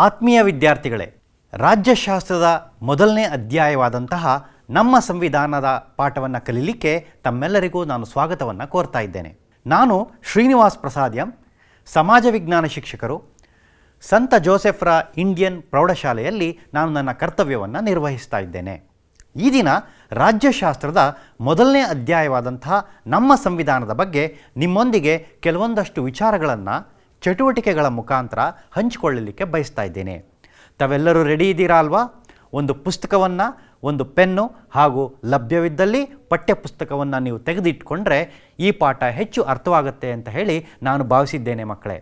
ಆತ್ಮೀಯ ವಿದ್ಯಾರ್ಥಿಗಳೇ, ರಾಜ್ಯಶಾಸ್ತ್ರದ ಮೊದಲನೇ ಅಧ್ಯಾಯವಾದಂತಹ ನಮ್ಮ ಸಂವಿಧಾನದ ಪಾಠವನ್ನು ಕಲೀಲಿಕ್ಕೆ ತಮ್ಮೆಲ್ಲರಿಗೂ ನಾನು ಸ್ವಾಗತವನ್ನು ಕೋರ್ತಾ ಇದ್ದೇನೆ. ನಾನು ಶ್ರೀನಿವಾಸ್ ಪ್ರಸಾದ್ ಎಂ, ಸಮಾಜ ವಿಜ್ಞಾನ ಶಿಕ್ಷಕರು, ಸಂತ ಜೋಸೆಫ್ರ ಇಂಡಿಯನ್ ಪ್ರೌಢಶಾಲೆಯಲ್ಲಿ ನಾನು ನನ್ನ ಕರ್ತವ್ಯವನ್ನು ನಿರ್ವಹಿಸ್ತಾ ಇದ್ದೇನೆ. ಈ ದಿನ ರಾಜ್ಯಶಾಸ್ತ್ರದ ಮೊದಲನೇ ಅಧ್ಯಾಯವಾದಂತಹ ನಮ್ಮ ಸಂವಿಧಾನದ ಬಗ್ಗೆ ನಿಮ್ಮೊಂದಿಗೆ ಕೆಲವೊಂದಷ್ಟು ವಿಚಾರಗಳನ್ನು ಚಟುವಟಿಕೆಗಳ ಮುಖಾಂತರ ಹಂಚಿಕೊಳ್ಳಲಿಕ್ಕೆ ಬಯಸ್ತಾ ಇದ್ದೇನೆ. ತಾವೆಲ್ಲರೂ ರೆಡಿ ಇದ್ದೀರಾ ಅಲ್ವಾ? ಒಂದು ಪುಸ್ತಕವನ್ನು, ಒಂದು ಪೆನ್ನು ಹಾಗೂ ಲಭ್ಯವಿದ್ದಲ್ಲಿ ಪಠ್ಯಪುಸ್ತಕವನ್ನು ನೀವು ತೆಗೆದಿಟ್ಕೊಂಡ್ರೆ ಈ ಪಾಠ ಹೆಚ್ಚು ಅರ್ಥವಾಗುತ್ತೆ ಅಂತ ಹೇಳಿ ನಾನು ಭಾವಿಸಿದ್ದೇನೆ ಮಕ್ಕಳೇ.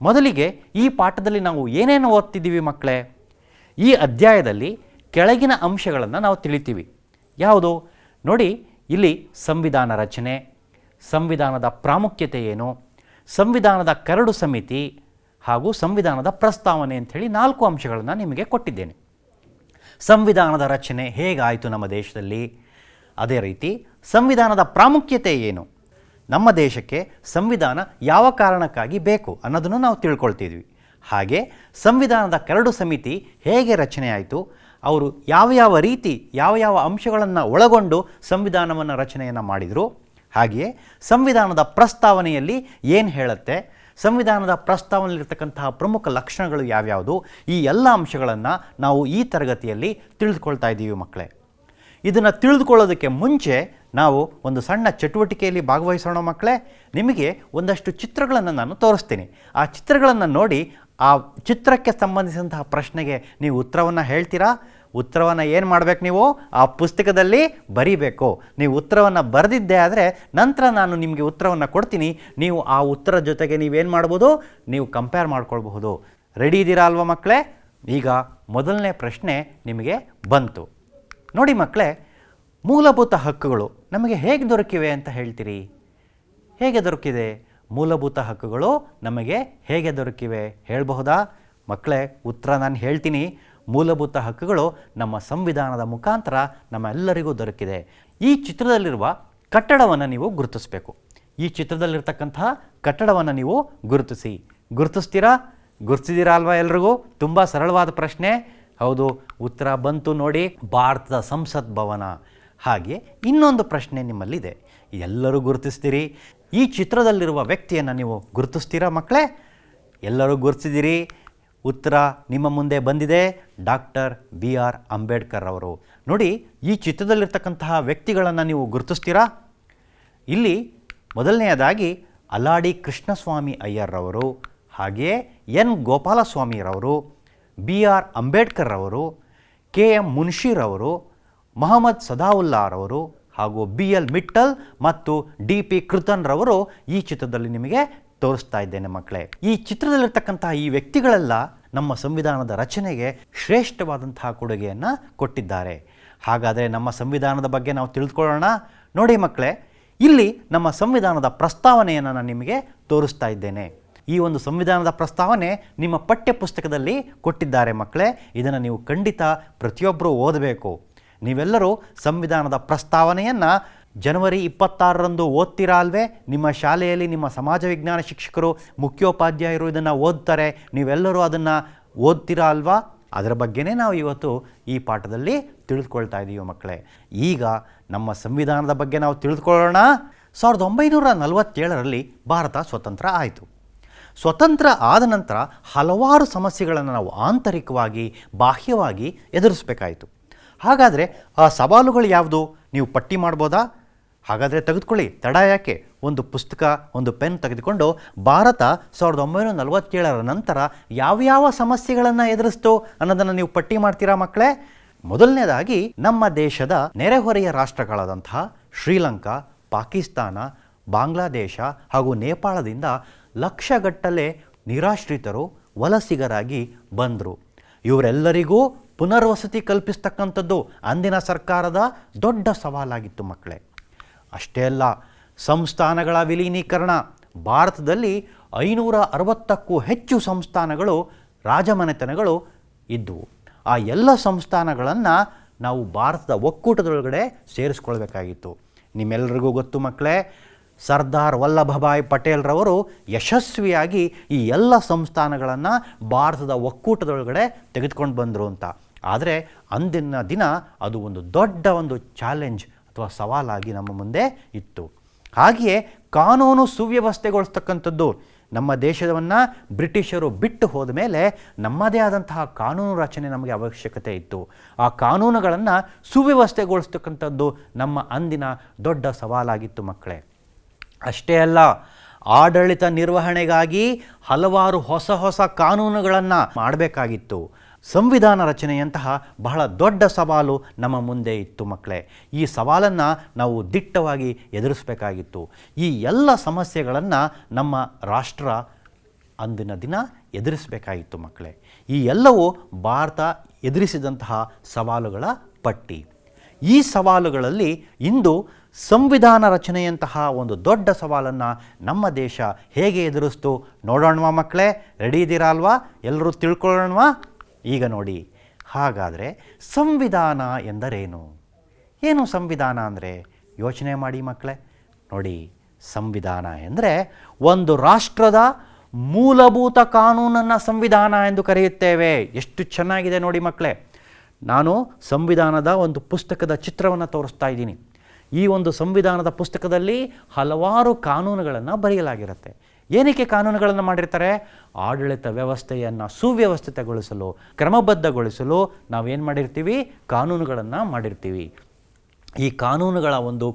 ಮೊದಲಿಗೆ ಈ ಪಾಠದಲ್ಲಿ ನಾವು ಏನೇನು ಓದ್ತಿದ್ದೀವಿ ಮಕ್ಕಳೇ? ಈ ಅಧ್ಯಾಯದಲ್ಲಿ ಕೆಳಗಿನ ಅಂಶಗಳನ್ನು ನಾವು ತಿಳಿತೀವಿ. ಯಾವುದು ನೋಡಿ, ಇಲ್ಲಿ ಸಂವಿಧಾನ ರಚನೆ, ಸಂವಿಧಾನದ ಪ್ರಾಮುಖ್ಯತೆ ಏನು, ಸಂವಿಧಾನದ ಕರಡು ಸಮಿತಿ ಹಾಗೂ ಸಂವಿಧಾನದ ಪ್ರಸ್ತಾವನೆ ಅಂಥೇಳಿ 4 ಅಂಶಗಳನ್ನು ನಿಮಗೆ ಕೊಟ್ಟಿದ್ದೇನೆ. ಸಂವಿಧಾನದ ರಚನೆ ಹೇಗಾಯಿತು ನಮ್ಮ ದೇಶದಲ್ಲಿ, ಅದೇ ರೀತಿ ಸಂವಿಧಾನದ ಪ್ರಾಮುಖ್ಯತೆ ಏನು, ನಮ್ಮ ದೇಶಕ್ಕೆ ಸಂವಿಧಾನ ಯಾವ ಕಾರಣಕ್ಕಾಗಿ ಬೇಕು ಅನ್ನೋದನ್ನು ನಾವು ತಿಳ್ಕೊಳ್ತಿದ್ವಿ. ಹಾಗೆ ಸಂವಿಧಾನದ ಕರಡು ಸಮಿತಿ ಹೇಗೆ ರಚನೆ ಆಯಿತು, ಅವರು ಯಾವ ರೀತಿ ಯಾವ ಅಂಶಗಳನ್ನು ಒಳಗೊಂಡು ಸಂವಿಧಾನವನ್ನು ರಚನೆಯನ್ನು ಮಾಡಿದರು, ಹಾಗೆಯೇ ಸಂವಿಧಾನದ ಪ್ರಸ್ತಾವನೆಯಲ್ಲಿ ಏನು ಹೇಳುತ್ತೆ, ಸಂವಿಧಾನದ ಪ್ರಸ್ತಾವನೆಯಲ್ಲಿರ್ತಕ್ಕಂತಹ ಪ್ರಮುಖ ಲಕ್ಷಣಗಳು ಯಾವ್ಯಾವುದು, ಈ ಎಲ್ಲ ಅಂಶಗಳನ್ನು ನಾವು ಈ ತರಗತಿಯಲ್ಲಿ ತಿಳಿದುಕೊಳ್ತಾ ಇದ್ದೀವಿ ಮಕ್ಕಳೇ. ಇದನ್ನು ತಿಳಿದುಕೊಳ್ಳೋದಕ್ಕೆ ಮುಂಚೆ ನಾವು ಒಂದು ಸಣ್ಣ ಚಟುವಟಿಕೆಯಲ್ಲಿ ಭಾಗವಹಿಸೋಣ ಮಕ್ಕಳೇ. ನಿಮಗೆ ಒಂದಷ್ಟು ಚಿತ್ರಗಳನ್ನು ನಾನು ತೋರಿಸ್ತೀನಿ. ಆ ಚಿತ್ರಗಳನ್ನು ನೋಡಿ ಆ ಚಿತ್ರಕ್ಕೆ ಸಂಬಂಧಿಸಿದಂತಹ ಪ್ರಶ್ನೆಗೆ ನೀವು ಉತ್ತರವನ್ನು ಹೇಳ್ತೀರಾ. ಉತ್ತರವನ್ನು ಏನು ಮಾಡಬೇಕು, ನೀವು ಆ ಪುಸ್ತಕದಲ್ಲಿ ಬರೀಬೇಕು. ನೀವು ಉತ್ತರವನ್ನು ಬರೆದಿದ್ದೆ ಆದರೆ ನಂತರ ನಾನು ನಿಮಗೆ ಉತ್ತರವನ್ನು ಕೊಡ್ತೀನಿ. ನೀವು ಆ ಉತ್ತರ ಜೊತೆಗೆ ನೀವೇನು ಮಾಡ್ಬೋದು, ನೀವು ಕಂಪೇರ್ ಮಾಡ್ಕೊಳ್ಬಹುದು. ರೆಡಿ ಇದ್ದೀರಾ ಅಲ್ವಾ ಮಕ್ಕಳೇ? ಈಗ ಮೊದಲನೇ ಪ್ರಶ್ನೆ ನಿಮಗೆ ಬಂತು. ನೋಡಿ ಮಕ್ಕಳೇ, ಮೂಲಭೂತ ಹಕ್ಕುಗಳು ನಮಗೆ ಹೇಗೆ ದೊರಕಿವೆ ಅಂತ ಹೇಳ್ತೀರಿ? ಹೇಗೆ ದೊರಕಿದೆ? ಮೂಲಭೂತ ಹಕ್ಕುಗಳು ನಮಗೆ ಹೇಗೆ ದೊರಕಿವೆ ಹೇಳಬಹುದಾ ಮಕ್ಕಳೇ? ಉತ್ತರ ನಾನು ಹೇಳ್ತೀನಿ. ಮೂಲಭೂತ ಹಕ್ಕುಗಳು ನಮ್ಮ ಸಂವಿಧಾನದ ಮುಖಾಂತರ ನಮ್ಮೆಲ್ಲರಿಗೂ ದೊರಕಿದೆ. ಈ ಚಿತ್ರದಲ್ಲಿರುವ ಕಟ್ಟಡವನ್ನು ನೀವು ಗುರುತಿಸಬೇಕು. ಈ ಚಿತ್ರದಲ್ಲಿರ್ತಕ್ಕಂತಹ ಕಟ್ಟಡವನ್ನು ನೀವು ಗುರುತಿಸ್ತೀರಾ? ಗುರುತಿಸಿದ್ದೀರಾ ಅಲ್ವಾ ಎಲ್ರಿಗೂ? ತುಂಬ ಸರಳವಾದ ಪ್ರಶ್ನೆ. ಹೌದು, ಉತ್ತರ ಬಂತು ನೋಡಿ, ಭಾರತದ ಸಂಸತ್ ಭವನ. ಹಾಗೆ ಇನ್ನೊಂದು ಪ್ರಶ್ನೆ ನಿಮ್ಮಲ್ಲಿದೆ, ಎಲ್ಲರೂ ಗುರುತಿಸ್ತೀರಿ. ಈ ಚಿತ್ರದಲ್ಲಿರುವ ವ್ಯಕ್ತಿಯನ್ನು ನೀವು ಗುರುತಿಸ್ತೀರಾ ಮಕ್ಕಳೇ? ಎಲ್ಲರೂ ಗುರುತಿಸಿದ್ದೀರಿ. ಉತ್ತರ ನಿಮ್ಮ ಮುಂದೆ ಬಂದಿದೆ, ಡಾಕ್ಟರ್ BR ಅಂಬೇಡ್ಕರ್ ಅವರು. ನೋಡಿ, ಈ ಚಿತ್ರದಲ್ಲಿರ್ತಕ್ಕಂತಹ ವ್ಯಕ್ತಿಗಳನ್ನು ನೀವು ಗುರುತಿಸ್ತೀರಾ? ಇಲ್ಲಿ ಮೊದಲನೆಯದಾಗಿ ಅಲ್ಲಾಡಿ ಕೃಷ್ಣಸ್ವಾಮಿ ಅಯ್ಯರ್ರವರು, ಹಾಗೆಯೇ N ಗೋಪಾಲಸ್ವಾಮಿರವರು, BR ಅಂಬೇಡ್ಕರ್ ಅವರು, KM ಮುನ್ಷಿರವರು, ಮೊಹಮ್ಮದ್ ಸದಾವುಲ್ಲಾರವರು ಹಾಗೂ BL ಮಿಟ್ಟಲ್ ಮತ್ತು DP ಕೃತನ್ರವರು ಈ ಚಿತ್ರದಲ್ಲಿ ನಿಮಗೆ ತೋರಿಸ್ತಾ ಇದ್ದೇನೆ ಮಕ್ಕಳೇ. ಈ ಚಿತ್ರದಲ್ಲಿರ್ತಕ್ಕಂತಹ ಈ ವ್ಯಕ್ತಿಗಳೆಲ್ಲ ನಮ್ಮ ಸಂವಿಧಾನದ ರಚನೆಗೆ ಶ್ರೇಷ್ಠವಾದಂತಹ ಕೊಡುಗೆಯನ್ನು ಕೊಟ್ಟಿದ್ದಾರೆ. ಹಾಗಾದರೆ ನಮ್ಮ ಸಂವಿಧಾನದ ಬಗ್ಗೆ ನಾವು ತಿಳಿದುಕೊಳ್ಳೋಣ. ನೋಡಿ ಮಕ್ಕಳೇ, ಇಲ್ಲಿ ನಮ್ಮ ಸಂವಿಧಾನದ ಪ್ರಸ್ತಾವನೆಯನ್ನು ನಾನು ನಿಮಗೆ ತೋರಿಸ್ತಾ ಇದ್ದೇನೆ. ಈ ಒಂದು ಸಂವಿಧಾನದ ಪ್ರಸ್ತಾವನೆ ನಿಮ್ಮ ಪಠ್ಯ ಪುಸ್ತಕದಲ್ಲಿ ಕೊಟ್ಟಿದ್ದಾರೆ ಮಕ್ಕಳೇ. ಇದನ್ನು ನೀವು ಖಂಡಿತ ಪ್ರತಿಯೊಬ್ಬರೂ ಓದಬೇಕು. ನೀವೆಲ್ಲರೂ ಸಂವಿಧಾನದ ಪ್ರಸ್ತಾವನೆಯನ್ನು ಜನವರಿ 26ರಂದು ಓದ್ತೀರಾ ಅಲ್ವೇ? ನಿಮ್ಮ ಶಾಲೆಯಲ್ಲಿ ನಿಮ್ಮ ಸಮಾಜ ವಿಜ್ಞಾನ ಶಿಕ್ಷಕರು, ಮುಖ್ಯೋಪಾಧ್ಯಾಯರು ಇದನ್ನು ಓದ್ತಾರೆ. ನೀವೆಲ್ಲರೂ ಅದನ್ನು ಓದ್ತೀರಾ ಅಲ್ವಾ? ಅದರ ಬಗ್ಗೆನೇ ನಾವು ಇವತ್ತು ಈ ಪಾಠದಲ್ಲಿ ತಿಳಿದುಕೊಳ್ತಾ ಇದ್ದೀವಿ ಮಕ್ಕಳೇ. ಈಗ ನಮ್ಮ ಸಂವಿಧಾನದ ಬಗ್ಗೆ ನಾವು ತಿಳಿದುಕೊಳ್ಳೋಣ. 1947ರಲ್ಲಿ ಭಾರತ ಸ್ವತಂತ್ರ ಆಯಿತು. ಸ್ವತಂತ್ರ ಆದ ನಂತರ ಹಲವಾರು ಸಮಸ್ಯೆಗಳನ್ನು ನಾವು ಆಂತರಿಕವಾಗಿ, ಬಾಹ್ಯವಾಗಿ ಎದುರಿಸಬೇಕಾಯಿತು. ಹಾಗಾದರೆ ಆ ಸವಾಲುಗಳು ಯಾವುದು? ನೀವು ಪಟ್ಟಿ ಮಾಡ್ಬೋದಾ? ಹಾಗಾದರೆ ತೆಗೆದುಕೊಳ್ಳಿ, ತಡ ಯಾಕೆ? ಒಂದು ಪುಸ್ತಕ, ಒಂದು ಪೆನ್ ತೆಗೆದುಕೊಂಡು ಭಾರತ 1947ರ ನಂತರ ಯಾವ್ಯಾವ ಸಮಸ್ಯೆಗಳನ್ನು ಎದುರಿಸ್ತು ಅನ್ನೋದನ್ನು ನೀವು ಪಟ್ಟಿ ಮಾಡ್ತೀರಾ ಮಕ್ಕಳೇ? ಮೊದಲನೇದಾಗಿ ನಮ್ಮ ದೇಶದ ನೆರೆಹೊರೆಯ ರಾಷ್ಟ್ರಗಳಾದಂತಹ ಶ್ರೀಲಂಕಾ, ಪಾಕಿಸ್ತಾನ, ಬಾಂಗ್ಲಾದೇಶ ಹಾಗೂ ನೇಪಾಳದಿಂದ ಲಕ್ಷಗಟ್ಟಲೆ ನಿರಾಶ್ರಿತರು, ವಲಸಿಗರಾಗಿ ಬಂದರು. ಇವರೆಲ್ಲರಿಗೂ ಪುನರ್ವಸತಿ ಕಲ್ಪಿಸ್ತಕ್ಕಂಥದ್ದು ಅಂದಿನ ಸರ್ಕಾರದ ದೊಡ್ಡ ಸವಾಲಾಗಿತ್ತು ಮಕ್ಕಳೇ. ಅಷ್ಟೇ ಅಲ್ಲ, ಸಂಸ್ಥಾನಗಳ ವಿಲೀನೀಕರಣ. ಭಾರತದಲ್ಲಿ 560ಕ್ಕೂ ಹೆಚ್ಚು ಸಂಸ್ಥಾನಗಳು, ರಾಜಮನೆತನಗಳು ಇದ್ದವು. ಆ ಎಲ್ಲ ಸಂಸ್ಥಾನಗಳನ್ನು ನಾವು ಭಾರತದ ಒಕ್ಕೂಟದೊಳಗಡೆ ಸೇರಿಸ್ಕೊಳ್ಬೇಕಾಗಿತ್ತು. ನಿಮ್ಮೆಲ್ಲರಿಗೂ ಗೊತ್ತು ಮಕ್ಕಳೇ, ಸರ್ದಾರ್ ವಲ್ಲಭಭಾಯ್ ಪಟೇಲ್ರವರು ಯಶಸ್ವಿಯಾಗಿ ಈ ಎಲ್ಲ ಸಂಸ್ಥಾನಗಳನ್ನು ಭಾರತದ ಒಕ್ಕೂಟದೊಳಗಡೆ ತೆಗೆದುಕೊಂಡು ಬಂದರು ಅಂತ. ಆದರೆ ಅಂದಿನ ದಿನ ಅದು ಒಂದು ದೊಡ್ಡ ಒಂದು ಚಾಲೆಂಜ್ ಅಥವಾ ಸವಾಲಾಗಿ ನಮ್ಮ ಮುಂದೆ ಇತ್ತು. ಹಾಗೆಯೇ ಕಾನೂನು ಸುವ್ಯವಸ್ಥೆಗೊಳಿಸ್ತಕ್ಕಂಥದ್ದು, ನಮ್ಮ ದೇಶವನ್ನು ಬ್ರಿಟಿಷರು ಬಿಟ್ಟು ಹೋದ ಮೇಲೆ ನಮ್ಮದೇ ಆದಂತಹ ಕಾನೂನು ರಚನೆ ನಮಗೆ ಅವಶ್ಯಕತೆ ಇತ್ತು. ಆ ಕಾನೂನುಗಳನ್ನು ಸುವ್ಯವಸ್ಥೆಗೊಳಿಸ್ತಕ್ಕಂಥದ್ದು ನಮ್ಮ ಅಂದಿನ ದೊಡ್ಡ ಸವಾಲಾಗಿತ್ತು ಮಕ್ಕಳೇ. ಅಷ್ಟೇ ಅಲ್ಲ, ಆಡಳಿತ ನಿರ್ವಹಣೆಗಾಗಿ ಹಲವಾರು ಹೊಸ ಹೊಸ ಕಾನೂನುಗಳನ್ನು ಮಾಡಬೇಕಾಗಿತ್ತು. ಸಂವಿಧಾನ ರಚನೆಯಂತಹ ಬಹಳ ದೊಡ್ಡ ಸವಾಲು ನಮ್ಮ ಮುಂದೆ ಇತ್ತು ಮಕ್ಕಳೇ. ಈ ಸವಾಲನ್ನು ನಾವು ದಿಟ್ಟವಾಗಿ ಎದುರಿಸಬೇಕಾಗಿತ್ತು. ಈ ಎಲ್ಲ ಸಮಸ್ಯೆಗಳನ್ನು ನಮ್ಮ ರಾಷ್ಟ್ರ ಅಂದಿನ ದಿನ ಎದುರಿಸಬೇಕಾಗಿತ್ತು ಮಕ್ಕಳೇ. ಈ ಎಲ್ಲವೂ ಭಾರತ ಎದುರಿಸಿದಂತಹ ಸವಾಲುಗಳ ಪಟ್ಟಿ. ಈ ಸವಾಲುಗಳಲ್ಲಿ ಇಂದು ಸಂವಿಧಾನ ರಚನೆಯಂತಹ ಒಂದು ದೊಡ್ಡ ಸವಾಲನ್ನು ನಮ್ಮ ದೇಶ ಹೇಗೆ ಎದುರಿಸ್ತು ನೋಡೋಣವಾ ಮಕ್ಕಳೇ? ರೆಡಿ ಇದ್ದೀರಾ ಅಲ್ವಾ? ಎಲ್ಲರೂ ತಿಳ್ಕೊಳ್ಳೋಣವಾ? ಈಗ ನೋಡಿ, ಹಾಗಾದರೆ ಸಂವಿಧಾನ ಎಂದರೇನು? ಏನು ಸಂವಿಧಾನ ಅಂದರೆ? ಯೋಚನೆ ಮಾಡಿ ಮಕ್ಕಳೇ. ನೋಡಿ, ಸಂವಿಧಾನ ಎಂದರೆ ಒಂದು ರಾಷ್ಟ್ರದ ಮೂಲಭೂತ ಕಾನೂನನ್ನು ಸಂವಿಧಾನ ಎಂದು ಕರೆಯುತ್ತೇವೆ. ಎಷ್ಟು ಚೆನ್ನಾಗಿದೆ ನೋಡಿ ಮಕ್ಕಳೇ. ನಾನು ಸಂವಿಧಾನದ ಒಂದು ಪುಸ್ತಕದ ಚಿತ್ರವನ್ನು ತೋರಿಸ್ತಾ ಇದ್ದೀನಿ. ಈ ಒಂದು ಸಂವಿಧಾನದ ಪುಸ್ತಕದಲ್ಲಿ ಹಲವಾರು ಕಾನೂನುಗಳನ್ನು ಬರೆಯಲಾಗಿರುತ್ತೆ. ಏನಕ್ಕೆ ಕಾನೂನುಗಳನ್ನು ಮಾಡಿರ್ತಾರೆ? ಆಡಳಿತ ವ್ಯವಸ್ಥೆಯನ್ನು ಸುವ್ಯವಸ್ಥಿತಗೊಳಿಸಲು, ಕ್ರಮಬದ್ಧಗೊಳಿಸಲು ನಾವೇನು ಮಾಡಿರ್ತೀವಿ? ಕಾನೂನುಗಳನ್ನು ಮಾಡಿರ್ತೀವಿ. ಈ ಕಾನೂನುಗಳ ಒಂದು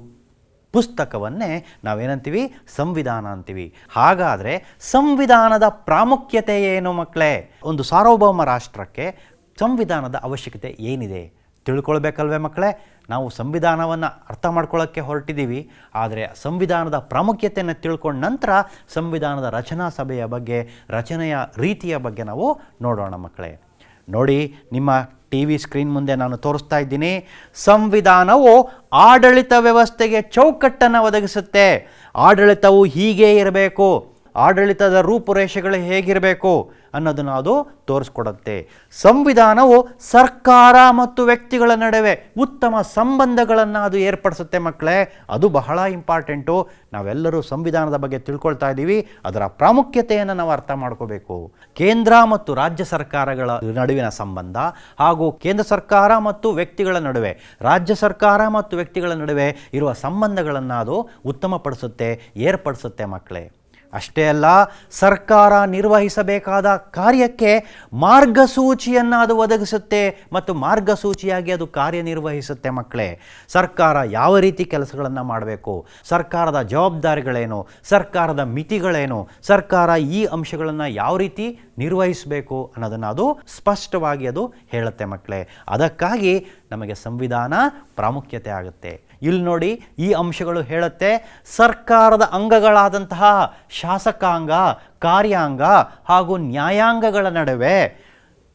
ಪುಸ್ತಕವನ್ನೇ ನಾವೇನಂತೀವಿ? ಸಂವಿಧಾನ ಅಂತೀವಿ. ಹಾಗಾದರೆ ಸಂವಿಧಾನದ ಪ್ರಾಮುಖ್ಯತೆ ಏನು ಮಕ್ಕಳೇ? ಒಂದು ಸಾರ್ವಭೌಮ ರಾಷ್ಟ್ರಕ್ಕೆ ಸಂವಿಧಾನದ ಅವಶ್ಯಕತೆ ಏನಿದೆ ತಿಳ್ಕೊಳ್ಬೇಕಲ್ವೇ ಮಕ್ಕಳೇ? ನಾವು ಸಂವಿಧಾನವನ್ನು ಅರ್ಥ ಮಾಡ್ಕೊಳ್ಳೋಕ್ಕೆ ಹೊರಟಿದ್ದೀವಿ. ಆದರೆ ಸಂವಿಧಾನದ ಪ್ರಾಮುಖ್ಯತೆಯನ್ನು ತಿಳ್ಕೊಂಡ ನಂತರ ಸಂವಿಧಾನದ ರಚನಾ ಸಭೆಯ ಬಗ್ಗೆ, ರಚನೆಯ ರೀತಿಯ ಬಗ್ಗೆ ನಾವು ನೋಡೋಣ ಮಕ್ಕಳೇ. ನೋಡಿ, ನಿಮ್ಮ ಟಿ ವಿ ಸ್ಕ್ರೀನ್ ಮುಂದೆ ನಾನು ತೋರಿಸ್ತಾ ಇದ್ದೀನಿ. ಸಂವಿಧಾನವು ಆಡಳಿತ ವ್ಯವಸ್ಥೆಗೆ ಚೌಕಟ್ಟನ್ನು ಒದಗಿಸುತ್ತೆ. ಆಡಳಿತವು ಹೀಗೇ ಇರಬೇಕು, ಆಡಳಿತದ ರೂಪುರೇಷೆಗಳು ಹೇಗಿರಬೇಕು ಅನ್ನೋದನ್ನು ಅದು ತೋರಿಸ್ಕೊಡುತ್ತೆ. ಸಂವಿಧಾನವು ಸರ್ಕಾರ ಮತ್ತು ವ್ಯಕ್ತಿಗಳ ನಡುವೆ ಉತ್ತಮ ಸಂಬಂಧಗಳನ್ನು ಅದು ಏರ್ಪಡಿಸುತ್ತೆ ಮಕ್ಕಳೇ. ಅದು ಬಹಳ ಇಂಪಾರ್ಟೆಂಟು. ನಾವೆಲ್ಲರೂ ಸಂವಿಧಾನದ ಬಗ್ಗೆ ತಿಳ್ಕೊಳ್ತಾ ಇದ್ದೀವಿ, ಅದರ ಪ್ರಾಮುಖ್ಯತೆಯನ್ನು ನಾವು ಅರ್ಥ ಮಾಡ್ಕೋಬೇಕು. ಕೇಂದ್ರ ಮತ್ತು ರಾಜ್ಯ ಸರ್ಕಾರಗಳ ನಡುವಿನ ಸಂಬಂಧ ಹಾಗೂ ಕೇಂದ್ರ ಸರ್ಕಾರ ಮತ್ತು ವ್ಯಕ್ತಿಗಳ ನಡುವೆ, ರಾಜ್ಯ ಸರ್ಕಾರ ಮತ್ತು ವ್ಯಕ್ತಿಗಳ ನಡುವೆ ಇರುವ ಸಂಬಂಧಗಳನ್ನು ಅದು ಉತ್ತಮಪಡಿಸುತ್ತೆ, ಏರ್ಪಡಿಸುತ್ತೆ ಮಕ್ಕಳೇ. ಅಷ್ಟೇ ಅಲ್ಲ, ಸರ್ಕಾರ ನಿರ್ವಹಿಸಬೇಕಾದ ಕಾರ್ಯಕ್ಕೆ ಮಾರ್ಗಸೂಚಿಯನ್ನು ಅದು ಒದಗಿಸುತ್ತೆ ಮತ್ತು ಮಾರ್ಗಸೂಚಿಯಾಗಿ ಅದು ಕಾರ್ಯನಿರ್ವಹಿಸುತ್ತೆ ಮಕ್ಕಳೇ. ಸರ್ಕಾರ ಯಾವ ರೀತಿ ಕೆಲಸಗಳನ್ನು ಮಾಡಬೇಕು, ಸರ್ಕಾರದ ಜವಾಬ್ದಾರಿಗಳೇನು, ಸರ್ಕಾರದ ಮಿತಿಗಳೇನು, ಸರ್ಕಾರ ಈ ಅಂಶಗಳನ್ನು ಯಾವ ರೀತಿ ನಿರ್ವಹಿಸಬೇಕು ಅನ್ನೋದನ್ನು ಅದು ಸ್ಪಷ್ಟವಾಗಿ ಅದು ಹೇಳುತ್ತೆ ಮಕ್ಕಳೇ. ಅದಕ್ಕಾಗಿ ನಮಗೆ ಸಂವಿಧಾನ ಪ್ರಾಮುಖ್ಯತೆ ಆಗುತ್ತೆ. ಇಲ್ಲಿ ನೋಡಿ, ಈ ಅಂಶಗಳು ಹೇಳುತ್ತೆ ಸರ್ಕಾರದ ಅಂಗಗಳಾದಂತಹ ಶಾಸಕಾಂಗ, ಕಾರ್ಯಾಂಗ ಹಾಗೂ ನ್ಯಾಯಾಂಗಗಳ ನಡುವೆ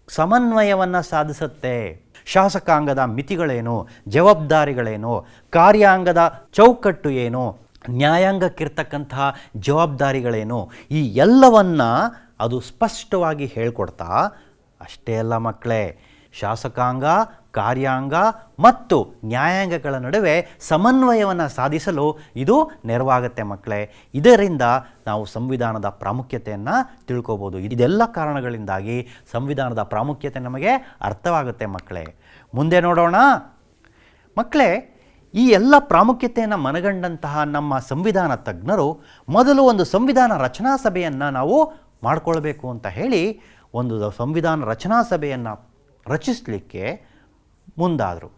ಸಮನ್ವಯವನ್ನು ಸಾಧಿಸುತ್ತೆ. ಶಾಸಕಾಂಗದ ಮಿತಿಗಳೇನು, ಜವಾಬ್ದಾರಿಗಳೇನು, ಕಾರ್ಯಾಂಗದ ಚೌಕಟ್ಟು ಏನು, ನ್ಯಾಯಾಂಗಕ್ಕಿರ್ತಕ್ಕಂತಹ ಜವಾಬ್ದಾರಿಗಳೇನು, ಈ ಎಲ್ಲವನ್ನ ಅದು ಸ್ಪಷ್ಟವಾಗಿ ಹೇಳ್ಕೊಡ್ತಾ, ಅಷ್ಟೇ ಅಲ್ಲ ಮಕ್ಕಳೇ, ಶಾಸಕಾಂಗ, ಕಾರ್ಯಾಂಗ ಮತ್ತು ನ್ಯಾಯಾಂಗಗಳ ನಡುವೆ ಸಮನ್ವಯವನ್ನು ಸಾಧಿಸಲು ಇದು ನೆರವಾಗುತ್ತೆ ಮಕ್ಕಳೇ. ಇದರಿಂದ ನಾವು ಸಂವಿಧಾನದ ಪ್ರಾಮುಖ್ಯತೆಯನ್ನು ತಿಳ್ಕೋಬೋದು. ಇದೆಲ್ಲ ಕಾರಣಗಳಿಂದಾಗಿ ಸಂವಿಧಾನದ ಪ್ರಾಮುಖ್ಯತೆ ನಮಗೆ ಅರ್ಥವಾಗುತ್ತೆ ಮಕ್ಕಳೇ. ಮುಂದೆ ನೋಡೋಣ ಮಕ್ಕಳೇ. ಈ ಎಲ್ಲ ಪ್ರಾಮುಖ್ಯತೆಯನ್ನು ಮನಗಂಡಂತಹ ನಮ್ಮ ಸಂವಿಧಾನ ತಜ್ಞರು ಮೊದಲು ಒಂದು ಸಂವಿಧಾನ ರಚನಾ ಸಭೆಯನ್ನು ನಾವು ಮಾಡಿಕೊಳ್ಬೇಕು ಅಂತ ಹೇಳಿ ಒಂದು ಸಂವಿಧಾನ ರಚನಾ ಸಭೆಯನ್ನು ರಚಿಸಲಿಕ್ಕೆ ಮುಂದಾದರು.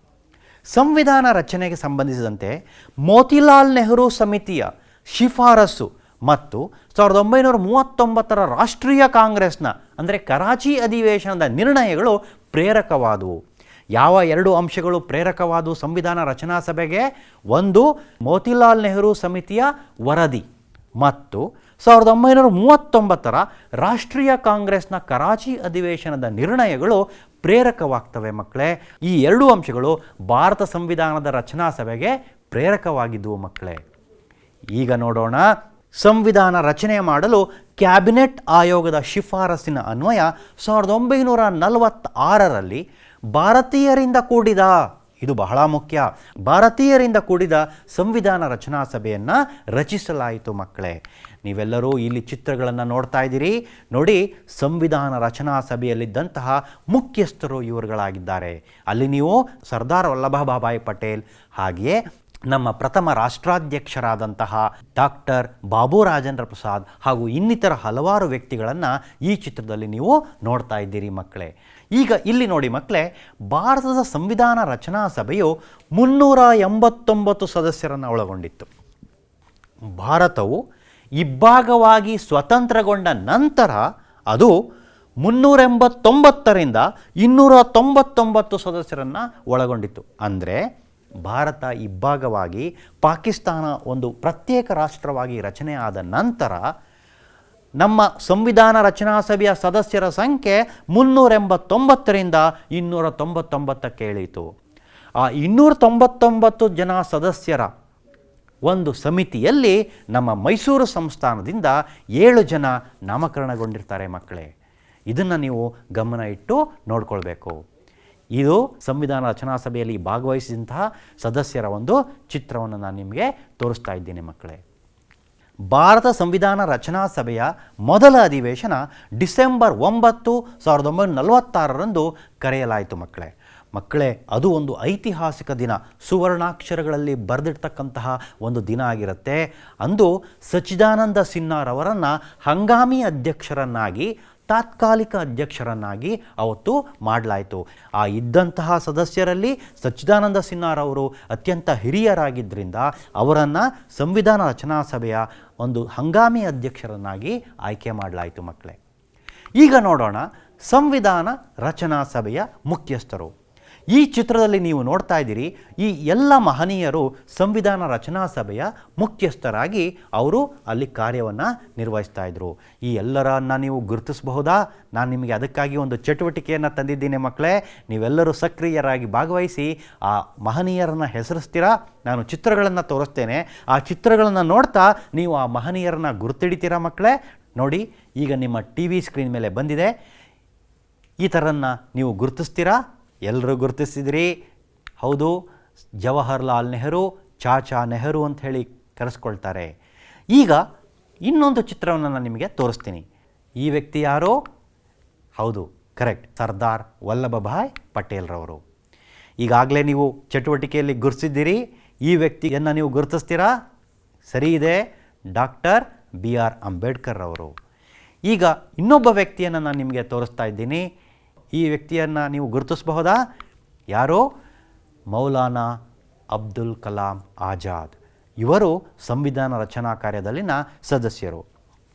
ಸಂವಿಧಾನ ರಚನೆಗೆ ಸಂಬಂಧಿಸಿದಂತೆ ಮೋತಿಲಾಲ್ ನೆಹರು ಸಮಿತಿಯ ಶಿಫಾರಸು ಮತ್ತು 1939ರ ರಾಷ್ಟ್ರೀಯ ಕಾಂಗ್ರೆಸ್ನ ಅಂದರೆ ಕರಾಚಿ ಅಧಿವೇಶನದ ನಿರ್ಣಯಗಳು ಪ್ರೇರಕವಾದವು. ಯಾವ ಎರಡು ಅಂಶಗಳು ಪ್ರೇರಕವಾದವು ಸಂವಿಧಾನ ರಚನಾ ಸಭೆಗೆ? ಒಂದು, ಮೋತಿಲಾಲ್ ನೆಹರು ಸಮಿತಿಯ ವರದಿ ಮತ್ತು 1939ರ ರಾಷ್ಟ್ರೀಯ ಕಾಂಗ್ರೆಸ್ನ ಕರಾಚಿ ಅಧಿವೇಶನದ ನಿರ್ಣಯಗಳು ಪ್ರೇರಕವಾಗ್ತವೆ ಮಕ್ಕಳೇ. ಈ ಎರಡೂ ಅಂಶಗಳು ಭಾರತ ಸಂವಿಧಾನದ ರಚನಾ ಸಭೆಗೆ ಪ್ರೇರಕವಾಗಿದ್ದವು ಮಕ್ಕಳೇ. ಈಗ ನೋಡೋಣ, ಸಂವಿಧಾನ ರಚನೆ ಮಾಡಲು ಕ್ಯಾಬಿನೆಟ್ ಆಯೋಗದ ಶಿಫಾರಸಿನ ಅನ್ವಯ 1946ರಲ್ಲಿ ಭಾರತೀಯರಿಂದ ಕೂಡಿದ, ಇದು ಬಹಳ ಮುಖ್ಯ. ಭಾರತೀಯರಿಂದ ಕೂಡಿದ ಸಂವಿಧಾನ ರಚನಾ ಸಭೆಯನ್ನು ರಚಿಸಲಾಯಿತು ಮಕ್ಕಳೇ. ನೀವೆಲ್ಲರೂ ಇಲ್ಲಿ ಚಿತ್ರಗಳನ್ನು ನೋಡ್ತಾ ಇದ್ದೀರಿ ನೋಡಿ. ಸಂವಿಧಾನ ರಚನಾ ಸಭೆಯಲ್ಲಿದ್ದಂತಹ ಮುಖ್ಯಸ್ಥರು ಇವರುಗಳಾಗಿದ್ದಾರೆ. ಅಲ್ಲಿ ನೀವು ಸರ್ದಾರ್ ವಲ್ಲಭಭಾಯಿ ಪಟೇಲ್, ಹಾಗೆಯೇ ನಮ್ಮ ಪ್ರಥಮ ರಾಷ್ಟ್ರಾಧ್ಯಕ್ಷರಾದಂತಹ ಡಾಕ್ಟರ್ ಬಾಬು ರಾಜೇಂದ್ರ ಪ್ರಸಾದ್ ಹಾಗೂ ಇನ್ನಿತರ ಹಲವಾರು ವ್ಯಕ್ತಿಗಳನ್ನು ಈ ಚಿತ್ರದಲ್ಲಿ ನೀವು ನೋಡ್ತಾ ಇದ್ದೀರಿ ಮಕ್ಕಳೇ. ಈಗ ಇಲ್ಲಿ ನೋಡಿ ಮಕ್ಕಳೇ, ಭಾರತದ ಸಂವಿಧಾನ ರಚನಾ ಸಭೆಯು 389 ಸದಸ್ಯರನ್ನು ಒಳಗೊಂಡಿತ್ತು. ಭಾರತವು ಇಬ್ಬಾಗವಾಗಿ ಸ್ವತಂತ್ರಗೊಂಡ ನಂತರ ಅದು 389ರಿಂದ 299 ಸದಸ್ಯರನ್ನು ಒಳಗೊಂಡಿತ್ತು. ಅಂದರೆ ಭಾರತ ಇಬ್ಬಾಗವಾಗಿ ಪಾಕಿಸ್ತಾನ ಒಂದು ಪ್ರತ್ಯೇಕ ರಾಷ್ಟ್ರವಾಗಿ ರಚನೆ ಆದ ನಂತರ ನಮ್ಮ ಸಂವಿಧಾನ ರಚನಾ ಸಭೆಯ ಸದಸ್ಯರ ಸಂಖ್ಯೆ 389ರಿಂದ 299ಕ್ಕೆ ಇಳಿಯಿತು. ಆ 299 ಜನ ಸದಸ್ಯರ ಒಂದು ಸಮಿತಿಯಲ್ಲಿ ನಮ್ಮ ಮೈಸೂರು ಸಂಸ್ಥಾನದಿಂದ 7 ಜನ ನಾಮಕರಣಗೊಂಡಿರ್ತಾರೆ ಮಕ್ಕಳೇ. ಇದನ್ನು ನೀವು ಗಮನ ಇಟ್ಟು ನೋಡ್ಕೊಳ್ಬೇಕು. ಇದು ಸಂವಿಧಾನ ರಚನಾ ಸಭೆಯಲ್ಲಿ ಭಾಗವಹಿಸಿದಂತಹ ಸದಸ್ಯರ ಒಂದು ಚಿತ್ರವನ್ನು ನಾನು ನಿಮಗೆ ತೋರಿಸ್ತಾ ಇದ್ದೀನಿ ಮಕ್ಕಳೇ. ಭಾರತ ಸಂವಿಧಾನ ರಚನಾ ಸಭೆಯ ಮೊದಲ ಅಧಿವೇಶನ ಡಿಸೆಂಬರ್ 9, 1946ರಂದು ಕರೆಯಲಾಯಿತು ಮಕ್ಕಳೇ. ಅದು ಒಂದು ಐತಿಹಾಸಿಕ ದಿನ, ಸುವರ್ಣಾಕ್ಷರಗಳಲ್ಲಿ ಬರೆದಿರ್ತಕ್ಕಂತಹ ಒಂದು ದಿನ ಆಗಿರುತ್ತೆ. ಅಂದು ಸಚ್ಚಿದಾನಂದ ಸಿನ್ಹಾರವರನ್ನು ಹಂಗಾಮಿ ಅಧ್ಯಕ್ಷರನ್ನಾಗಿ, ತಾತ್ಕಾಲಿಕ ಅಧ್ಯಕ್ಷರನ್ನಾಗಿ ಅವತ್ತು ಮಾಡಲಾಯಿತು. ಆ ಇದ್ದಂತಹ ಸದಸ್ಯರಲ್ಲಿ ಸಚ್ಚಿದಾನಂದ ಸಿನ್ಹಾರವರು ಅತ್ಯಂತ ಹಿರಿಯರಾಗಿದ್ದರಿಂದ ಅವರನ್ನು ಸಂವಿಧಾನ ರಚನಾ ಸಭೆಯ ಒಂದು ಹಂಗಾಮಿ ಅಧ್ಯಕ್ಷರನ್ನಾಗಿ ಆಯ್ಕೆ ಮಾಡಲಾಯಿತು ಮಕ್ಕಳೇ. ಈಗ ನೋಡೋಣ ಸಂವಿಧಾನ ರಚನಾ ಸಭೆಯ ಮುಖ್ಯಸ್ಥರು. ಈ ಚಿತ್ರದಲ್ಲಿ ನೀವು ನೋಡ್ತಾ ಇದ್ದೀರಿ, ಈ ಎಲ್ಲ ಮಹನೀಯರು ಸಂವಿಧಾನ ರಚನಾ ಸಭೆಯ ಮುಖ್ಯಸ್ಥರಾಗಿ ಅವರು ಅಲ್ಲಿ ಕಾರ್ಯವನ್ನು ನಿರ್ವಹಿಸ್ತಾ ಇದ್ರು. ಈ ಎಲ್ಲರನ್ನು ನೀವು ಗುರುತಿಸಬಹುದಾ? ನಾನು ನಿಮಗೆ ಅದಕ್ಕಾಗಿ ಒಂದು ಚಟುವಟಿಕೆಯನ್ನು ತಂದಿದ್ದೀನಿ ಮಕ್ಕಳೇ. ನೀವೆಲ್ಲರೂ ಸಕ್ರಿಯರಾಗಿ ಭಾಗವಹಿಸಿ ಆ ಮಹನೀಯರನ್ನು ಹೆಸರಿಸ್ತೀರಾ. ನಾನು ಚಿತ್ರಗಳನ್ನು ತೋರಿಸ್ತೇನೆ, ಆ ಚಿತ್ರಗಳನ್ನು ನೋಡ್ತಾ ನೀವು ಆ ಮಹನೀಯರನ್ನು ಗುರುತಿಡಿತೀರಾ ಮಕ್ಕಳೇ. ನೋಡಿ, ಈಗ ನಿಮ್ಮ ಟಿ ವಿ ಸ್ಕ್ರೀನ್ ಮೇಲೆ ಬಂದಿದೆ. ಈ ಥರನ್ನ ನೀವು ಗುರುತಿಸ್ತೀರಾ? ಎಲ್ಲರೂ ಗುರುತಿಸಿದಿರಿ. ಹೌದು, ಜವಾಹರ್ಲಾಲ್ ನೆಹರು, ಚಾಚಾ ನೆಹರು ಅಂತ ಹೇಳಿ ಕರೆಸ್ಕೊಳ್ತಾರೆ. ಈಗ ಇನ್ನೊಂದು ಚಿತ್ರವನ್ನು ನಾನು ನಿಮಗೆ ತೋರಿಸ್ತೀನಿ. ಈ ವ್ಯಕ್ತಿ ಯಾರು? ಹೌದು, ಕರೆಕ್ಟ್, ಸರ್ದಾರ್ ವಲ್ಲಭಭಾಯ್ ಪಟೇಲ್ರವರು. ಈಗಾಗಲೇ ನೀವು ಚಟುವಟಿಕೆಯಲ್ಲಿ ಗುರುತಿಸಿದ್ದೀರಿ. ಈ ವ್ಯಕ್ತಿಯನ್ನು ನೀವು ಗುರುತಿಸ್ತೀರಾ? ಸರಿ ಇದೆ, ಡಾಕ್ಟರ್ BR ಅಂಬೇಡ್ಕರ್ ಅವರು. ಈಗ ಇನ್ನೊಬ್ಬ ವ್ಯಕ್ತಿಯನ್ನು ನಾನು ನಿಮಗೆ ತೋರಿಸ್ತಾ ಇದ್ದೀನಿ. ಈ ವ್ಯಕ್ತಿಯನ್ನು ನೀವು ಗುರುತಿಸಬಹುದಾ? ಯಾರು? ಮೌಲಾನಾ ಅಬ್ದುಲ್ ಕಲಾಂ ಆಜಾದ್. ಇವರು ಸಂವಿಧಾನ ರಚನಾ ಕಾರ್ಯದಲ್ಲಿನ ಸದಸ್ಯರು.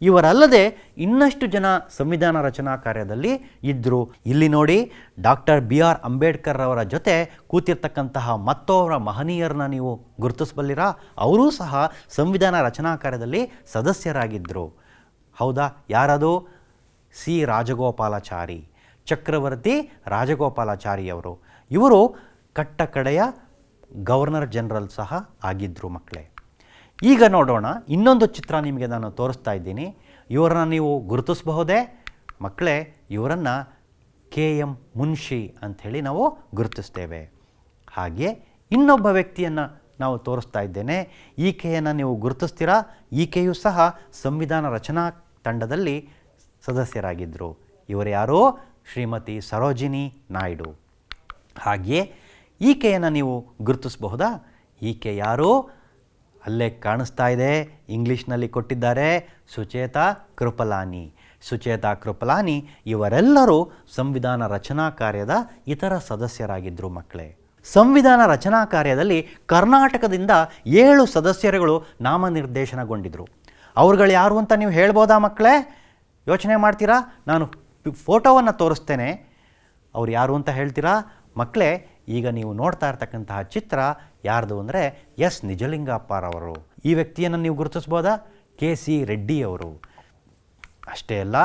ಇವರಲ್ಲದೆ ಇನ್ನಷ್ಟು ಜನ ಸಂವಿಧಾನ ರಚನಾ ಕಾರ್ಯದಲ್ಲಿ ಇದ್ದರು. ಇಲ್ಲಿ ನೋಡಿ, ಡಾಕ್ಟರ್ BR ಅಂಬೇಡ್ಕರ್ ಅವರ ಜೊತೆ ಕೂತಿರ್ತಕ್ಕಂತಹ ಮತ್ತೋರ್ವ ಮಹನೀಯರನ್ನ ನೀವು ಗುರುತಿಸಬಲ್ಲಿರಾ? ಅವರೂ ಸಹ ಸಂವಿಧಾನ ರಚನಾ ಕಾರ್ಯದಲ್ಲಿ ಸದಸ್ಯರಾಗಿದ್ದರು. ಹೌದಾ? ಯಾರದು? ಸಿ ರಾಜಗೋಪಾಲಾಚಾರಿ, ಚಕ್ರವರ್ತಿ ರಾಜಗೋಪಾಲಾಚಾರಿಯವರು. ಇವರು ಕಟ್ಟಕಡೆಯ ಗವರ್ನರ್ ಜನರಲ್ ಸಹ ಆಗಿದ್ದರು ಮಕ್ಕಳೇ. ಈಗ ನೋಡೋಣ, ಇನ್ನೊಂದು ಚಿತ್ರ ನಿಮಗೆ ನಾನು ತೋರಿಸ್ತಾ ಇದ್ದೀನಿ. ಇವರನ್ನು ನೀವು ಗುರುತಿಸಬಹುದೇ ಮಕ್ಕಳೇ? ಇವರನ್ನು KM ಮುನ್ಷಿ ಅಂಥೇಳಿ ನಾವು ಗುರುತಿಸ್ತೇವೆ. ಹಾಗೆ ಇನ್ನೊಬ್ಬ ವ್ಯಕ್ತಿಯನ್ನು ನಾವು ತೋರಿಸ್ತಾ ಇದ್ದೇನೆ. ಈಕೆಯನ್ನು ನೀವು ಗುರುತಿಸ್ತೀರಾ? ಈಕೆಯೂ ಸಹ ಸಂವಿಧಾನ ರಚನಾ ತಂಡದಲ್ಲಿ ಸದಸ್ಯರಾಗಿದ್ದರು. ಇವರು ಯಾರು? ಶ್ರೀಮತಿ ಸರೋಜಿನಿ ನಾಯ್ಡು. ಹಾಗೆಯೇ ಈಕೆಯನ್ನು ನೀವು ಗುರುತಿಸಬಹುದಾ? ಈಕೆ ಯಾರು? ಅಲ್ಲೇ ಕಾಣಿಸ್ತಾ ಇದೆ, ಇಂಗ್ಲೀಷ್ನಲ್ಲಿ ಕೊಟ್ಟಿದ್ದಾರೆ, ಸುಚೇತಾ ಕೃಪಲಾನಿ. ಸುಚೇತಾ ಕೃಪಲಾನಿ ಇವರೆಲ್ಲರೂ ಸಂವಿಧಾನ ರಚನಾ ಕಾರ್ಯದ ಇತರ ಸದಸ್ಯರಾಗಿದ್ದರು ಮಕ್ಕಳೇ. ಸಂವಿಧಾನ ರಚನಾ ಕಾರ್ಯದಲ್ಲಿ ಕರ್ನಾಟಕದಿಂದ 7 ಸದಸ್ಯರುಗಳು ನಾಮನಿರ್ದೇಶನಗೊಂಡಿದ್ದರು. ಅವ್ರುಗಳು ಯಾರು ಅಂತ ನೀವು ಹೇಳ್ಬೋದಾ ಮಕ್ಕಳೇ? ಯೋಚನೆ ಮಾಡ್ತೀರಾ? ನಾನು ಫೋಟೋವನ್ನು ತೋರಿಸ್ತೇನೆ, ಅವ್ರು ಯಾರು ಅಂತ ಹೇಳ್ತೀರಾ ಮಕ್ಕಳೇ? ಈಗ ನೀವು ನೋಡ್ತಾ ಇರ್ತಕ್ಕಂತಹ ಚಿತ್ರ ಯಾರ್ದು ಅಂದರೆ ಎಸ್ ನಿಜಲಿಂಗಪ್ಪರವರು. ಈ ವ್ಯಕ್ತಿಯನ್ನು ನೀವು ಗುರುತಿಸ್ಬೋದಾ? KC ರೆಡ್ಡಿ ಅವರು. ಅಷ್ಟೇ ಅಲ್ಲ,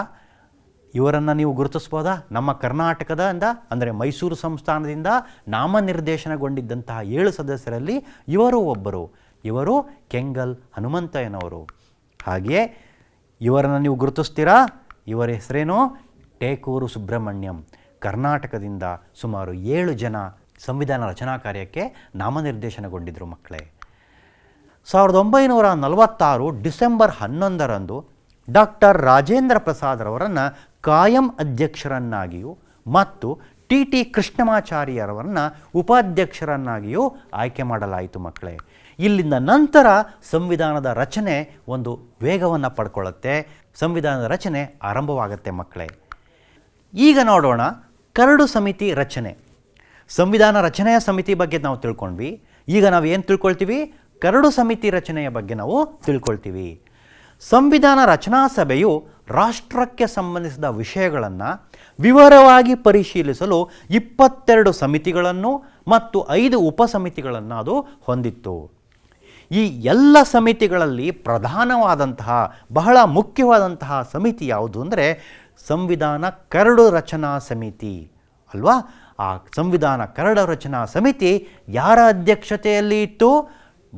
ಇವರನ್ನು ನೀವು ಗುರುತಿಸ್ಬೋದಾ? ನಮ್ಮ ಕರ್ನಾಟಕದಿಂದ ಅಂದರೆ ಮೈಸೂರು ಸಂಸ್ಥಾನದಿಂದ ನಾಮನಿರ್ದೇಶನಗೊಂಡಿದ್ದಂತಹ 7 ಸದಸ್ಯರಲ್ಲಿ ಇವರು ಒಬ್ಬರು. ಇವರು ಕೆಂಗಲ್ ಹನುಮಂತಯ್ಯನವರು. ಹಾಗೆಯೇ ಇವರನ್ನು ನೀವು ಗುರುತಿಸ್ತೀರಾ? ಇವರ ಹೆಸರೇನು? ಟೇಕೂರು ಸುಬ್ರಹ್ಮಣ್ಯಂ. ಕರ್ನಾಟಕದಿಂದ ಸುಮಾರು 7 ಜನ ಸಂವಿಧಾನ ರಚನಾ ಕಾರ್ಯಕ್ಕೆ ನಾಮನಿರ್ದೇಶನಗೊಂಡಿದ್ದರು ಮಕ್ಕಳೇ. 1946 ಡಿಸೆಂಬರ್ 11ರಂದು ಡಾಕ್ಟರ್ ರಾಜೇಂದ್ರ ಪ್ರಸಾದ್ರವರನ್ನು ಕಾಯಂ ಅಧ್ಯಕ್ಷರನ್ನಾಗಿಯೂ ಮತ್ತು ಟಿ ಕೃಷ್ಣಮಾಚಾರ್ಯರವರನ್ನು ಉಪಾಧ್ಯಕ್ಷರನ್ನಾಗಿಯೂ ಆಯ್ಕೆ ಮಾಡಲಾಯಿತು ಮಕ್ಕಳೇ. ಇಲ್ಲಿಂದ ನಂತರ ಸಂವಿಧಾನದ ರಚನೆ ಒಂದು ವೇಗವನ್ನು ಪಡ್ಕೊಳ್ಳುತ್ತೆ, ಸಂವಿಧಾನದ ರಚನೆ ಆರಂಭವಾಗುತ್ತೆ ಮಕ್ಕಳೇ. ಈಗ ನೋಡೋಣ ಕರಡು ಸಮಿತಿ ರಚನೆ. ಸಂವಿಧಾನ ರಚನೆಯ ಸಮಿತಿ ಬಗ್ಗೆ ನಾವು ತಿಳ್ಕೊಂಡ್ವಿ. ಈಗ ನಾವು ಏನು ತಿಳ್ಕೊಳ್ತೀವಿ? ಕರಡು ಸಮಿತಿ ರಚನೆಯ ಬಗ್ಗೆ ನಾವು ತಿಳ್ಕೊಳ್ತೀವಿ. ಸಂವಿಧಾನ ರಚನಾ ಸಭೆಯು ರಾಷ್ಟ್ರಕ್ಕೆ ಸಂಬಂಧಿಸಿದ ವಿಷಯಗಳನ್ನು ವಿವರವಾಗಿ ಪರಿಶೀಲಿಸಲು 22 ಸಮಿತಿಗಳನ್ನು ಮತ್ತು 5 ಉಪಸಮಿತಿಗಳನ್ನು ಅದು ಹೊಂದಿತ್ತು. ಈ ಎಲ್ಲ ಸಮಿತಿಗಳಲ್ಲಿ ಪ್ರಧಾನವಾದಂತಹ ಬಹಳ ಮುಖ್ಯವಾದಂತಹ ಸಮಿತಿ ಯಾವುದು ಅಂದರೆ ಸಂವಿಧಾನ ಕರಡು ರಚನಾ ಸಮಿತಿ ಅಲ್ವಾ? ಆ ಸಂವಿಧಾನ ಕರಡು ರಚನಾ ಸಮಿತಿ ಯಾರ ಅಧ್ಯಕ್ಷತೆಯಲ್ಲಿ ಇತ್ತು?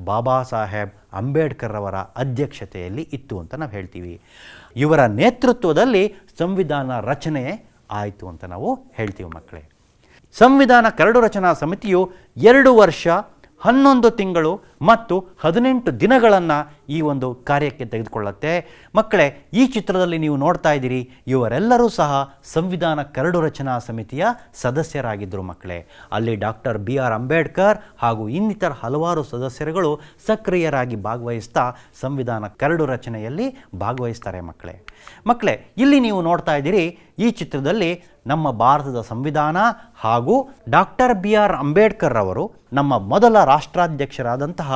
ಬಾಬಾ ಸಾಹೇಬ್ ಅಂಬೇಡ್ಕರ್ ಅವರ ಅಧ್ಯಕ್ಷತೆಯಲ್ಲಿ ಇತ್ತು ಅಂತ ನಾವು ಹೇಳ್ತೀವಿ. ಇವರ ನೇತೃತ್ವದಲ್ಲಿ ಸಂವಿಧಾನ ರಚನೆ ಆಯಿತು ಅಂತ ನಾವು ಹೇಳ್ತೀವಿ ಮಕ್ಕಳೇ. ಸಂವಿಧಾನ ಕರಡು ರಚನಾ ಸಮಿತಿಯು 2 ವರ್ಷ 11 ತಿಂಗಳು ಮತ್ತು 18 ದಿನಗಳನ್ನು ಈ ಒಂದು ಕಾರ್ಯಕ್ಕೆ ತೆಗೆದುಕೊಳ್ಳುತ್ತೆ ಮಕ್ಕಳೇ. ಈ ಚಿತ್ರದಲ್ಲಿ ನೀವು ನೋಡ್ತಾ ಇದ್ದೀರಿ, ಇವರೆಲ್ಲರೂ ಸಹ ಸಂವಿಧಾನ ಕರಡು ರಚನಾ ಸಮಿತಿಯ ಸದಸ್ಯರಾಗಿದ್ದರು ಮಕ್ಕಳೇ. ಅಲ್ಲಿ ಡಾಕ್ಟರ್ BR ಅಂಬೇಡ್ಕರ್ ಹಾಗೂ ಇನ್ನಿತರ ಹಲವಾರು ಸದಸ್ಯರುಗಳು ಸಕ್ರಿಯರಾಗಿ ಭಾಗವಹಿಸ್ತಾ ಸಂವಿಧಾನ ಕರಡು ರಚನೆಯಲ್ಲಿ ಭಾಗವಹಿಸ್ತಾರೆ ಮಕ್ಕಳೇ. ಇಲ್ಲಿ ನೀವು ನೋಡ್ತಾ ಇದ್ದೀರಿ, ಈ ಚಿತ್ರದಲ್ಲಿ ನಮ್ಮ ಭಾರತದ ಸಂವಿಧಾನ ಹಾಗೂ ಡಾಕ್ಟರ್ BR ಅಂಬೇಡ್ಕರ್ ಅವರು ನಮ್ಮ ಮೊದಲ ರಾಷ್ಟ್ರಾಧ್ಯಕ್ಷರಾದಂತಹ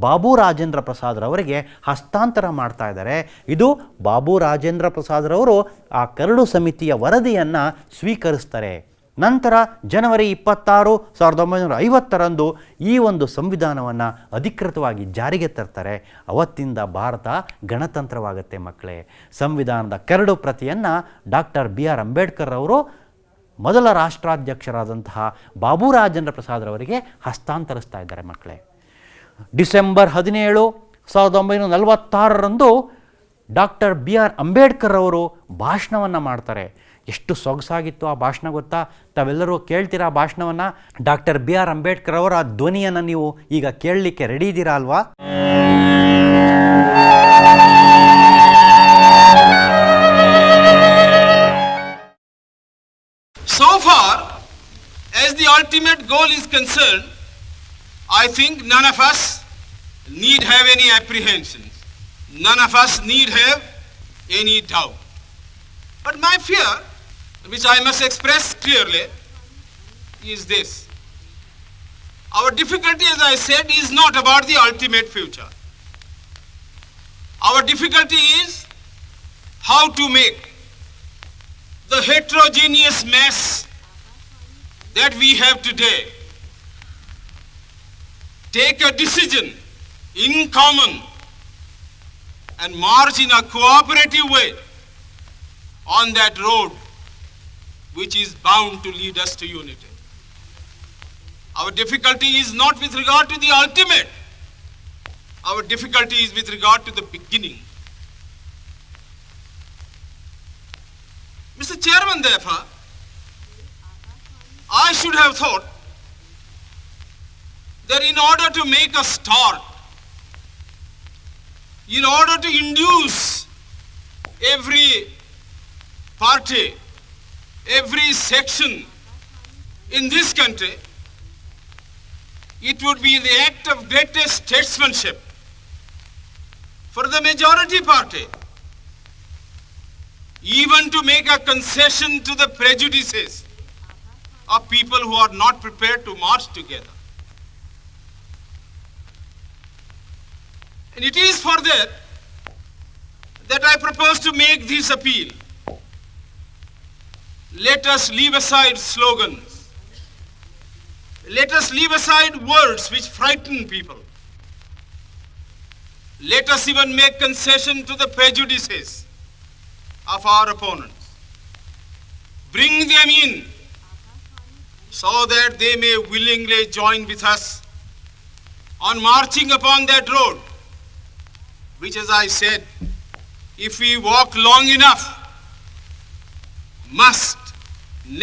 ಬಾಬು ರಾಜೇಂದ್ರ ಪ್ರಸಾದ್ರವರಿಗೆ ಹಸ್ತಾಂತರ ಮಾಡ್ತಾ ಇದ್ದಾರೆ. ಇದು ಬಾಬು ರಾಜೇಂದ್ರ ಪ್ರಸಾದ್ರವರು ಆ ಕರಡು ಸಮಿತಿಯ ವರದಿಯನ್ನು ಸ್ವೀಕರಿಸ್ತಾರೆ. ನಂತರ ಜನವರಿ 26, 1950ರಂದು ಈ ಒಂದು ಸಂವಿಧಾನವನ್ನು ಅಧಿಕೃತವಾಗಿ ಜಾರಿಗೆ ತರ್ತಾರೆ. ಅವತ್ತಿಂದ ಭಾರತ ಗಣತಂತ್ರವಾಗುತ್ತೆ ಮಕ್ಕಳೇ. ಸಂವಿಧಾನದ ಕರಡು ಪ್ರತಿಯನ್ನು ಡಾಕ್ಟರ್ BR ಅಂಬೇಡ್ಕರ್ ಅವರು ಮೊದಲ ರಾಷ್ಟ್ರಾಧ್ಯಕ್ಷರಾದಂತಹ ಬಾಬು ರಾಜೇಂದ್ರ ಪ್ರಸಾದ್ರವರಿಗೆ ಹಸ್ತಾಂತರಿಸ್ತಾ ಇದ್ದಾರೆ ಮಕ್ಕಳೇ. ಡಿಸೆಂಬರ್ 17, 1946ರಂದು ಡಾಕ್ಟರ್ BR ಅಂಬೇಡ್ಕರ್ ಅವರು ಭಾಷಣವನ್ನು ಮಾಡ್ತಾರೆ. ಎಷ್ಟು ಸೊಗಸಾಗಿತ್ತು ಆ ಭಾಷಣ ಗೊತ್ತಾ? ತಾವೆಲ್ಲರೂ ಕೇಳ್ತೀರಾ ಭಾಷಣವನ್ನು? ಡಾಕ್ಟರ್ BR ಅಂಬೇಡ್ಕರ್ ಅವರ ಧ್ವನಿಯನ್ನು ನೀವು ಈಗ ಕೇಳಲಿಕ್ಕೆ ರೆಡಿ ಇದ್ದೀರಾ ಅಲ್ವಾ? So far as the ultimate goal is concerned, I think none of us need have any apprehensions. None of us need have any doubt. But my fear, which I must express clearly, is this. Our difficulty, as I said, is not about the ultimate future. Our difficulty is how to make the heterogeneous mess that we have today take a decision in common and march in a cooperative way on that road which is bound to lead us to unity. Our difficulty is not with regard to the ultimate. Our difficulty is with regard to the beginning. Mr. Chairman, therefore, I should have thought that in order to make a start, in order to induce every party, every section in this country, it would be the act of greatest statesmanship for the majority party even to make a concession to the prejudices of people who are not prepared to march together. And it is for that I propose to make this appeal. Let us leave aside slogans. Let us leave aside words which frighten people. Let us even make concession to the prejudices of our opponents. Bring them in so that they may willingly join with us on marching upon that road, which, as I said, if we walk long enough, must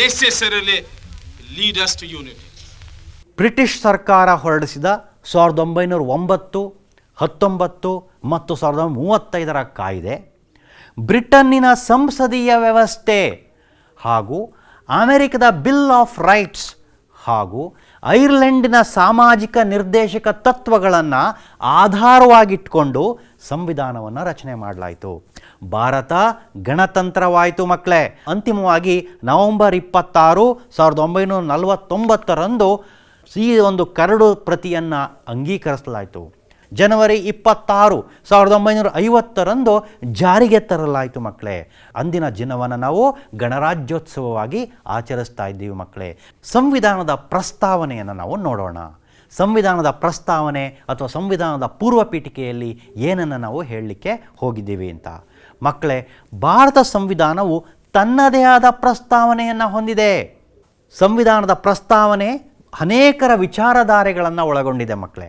necessarily lead us to unity. British ಸರ್ಕಾರ ಹೊರಡಿಸಿದ 1909, 19 ಮತ್ತು 1935 ಕಾಯ್ದೆ, ಬ್ರಿಟನ್ನಿನ ಸಂಸದೀಯ ವ್ಯವಸ್ಥೆ ಹಾಗೂ ಅಮೆರಿಕದ bill of rights ಹಾಗೂ ಐರ್ಲೆಂಡಿನ ಸಾಮಾಜಿಕ ನಿರ್ದೇಶಕ ತತ್ವಗಳನ್ನು ಆಧಾರವಾಗಿಟ್ಕೊಂಡು ಸಂವಿಧಾನವನ್ನು ರಚನೆ ಮಾಡಲಾಯಿತು. ಭಾರತ ಗಣತಂತ್ರವಾಯಿತು ಮಕ್ಕಳೇ. ಅಂತಿಮವಾಗಿ ನವೆಂಬರ್ 26, 1949 ಈ ಒಂದು ಕರಡು ಪ್ರತಿಯನ್ನು ಅಂಗೀಕರಿಸಲಾಯಿತು. ಜನವರಿ 26, 1950 ಜಾರಿಗೆ ತರಲಾಯಿತು ಮಕ್ಕಳೇ. ಅಂದಿನ ದಿನವನ್ನು ನಾವು ಗಣರಾಜ್ಯೋತ್ಸವವಾಗಿ ಆಚರಿಸ್ತಾ ಇದ್ದೀವಿ ಮಕ್ಕಳೇ. ಸಂವಿಧಾನದ ಪ್ರಸ್ತಾವನೆಯನ್ನು ನಾವು ನೋಡೋಣ. ಸಂವಿಧಾನದ ಪ್ರಸ್ತಾವನೆ ಅಥವಾ ಸಂವಿಧಾನದ ಪೂರ್ವ ಪೀಠಿಕೆಯಲ್ಲಿ ಏನನ್ನು ನಾವು ಹೇಳಲಿಕ್ಕೆ ಹೋಗಿದ್ದೀವಿ ಅಂತ. ಮಕ್ಕಳೇ, ಭಾರತ ಸಂವಿಧಾನವು ತನ್ನದೇ ಆದ ಪ್ರಸ್ತಾವನೆಯನ್ನು ಹೊಂದಿದೆ. ಸಂವಿಧಾನದ ಪ್ರಸ್ತಾವನೆ ಅನೇಕರ ವಿಚಾರಧಾರೆಗಳನ್ನು ಒಳಗೊಂಡಿದೆ ಮಕ್ಕಳೇ.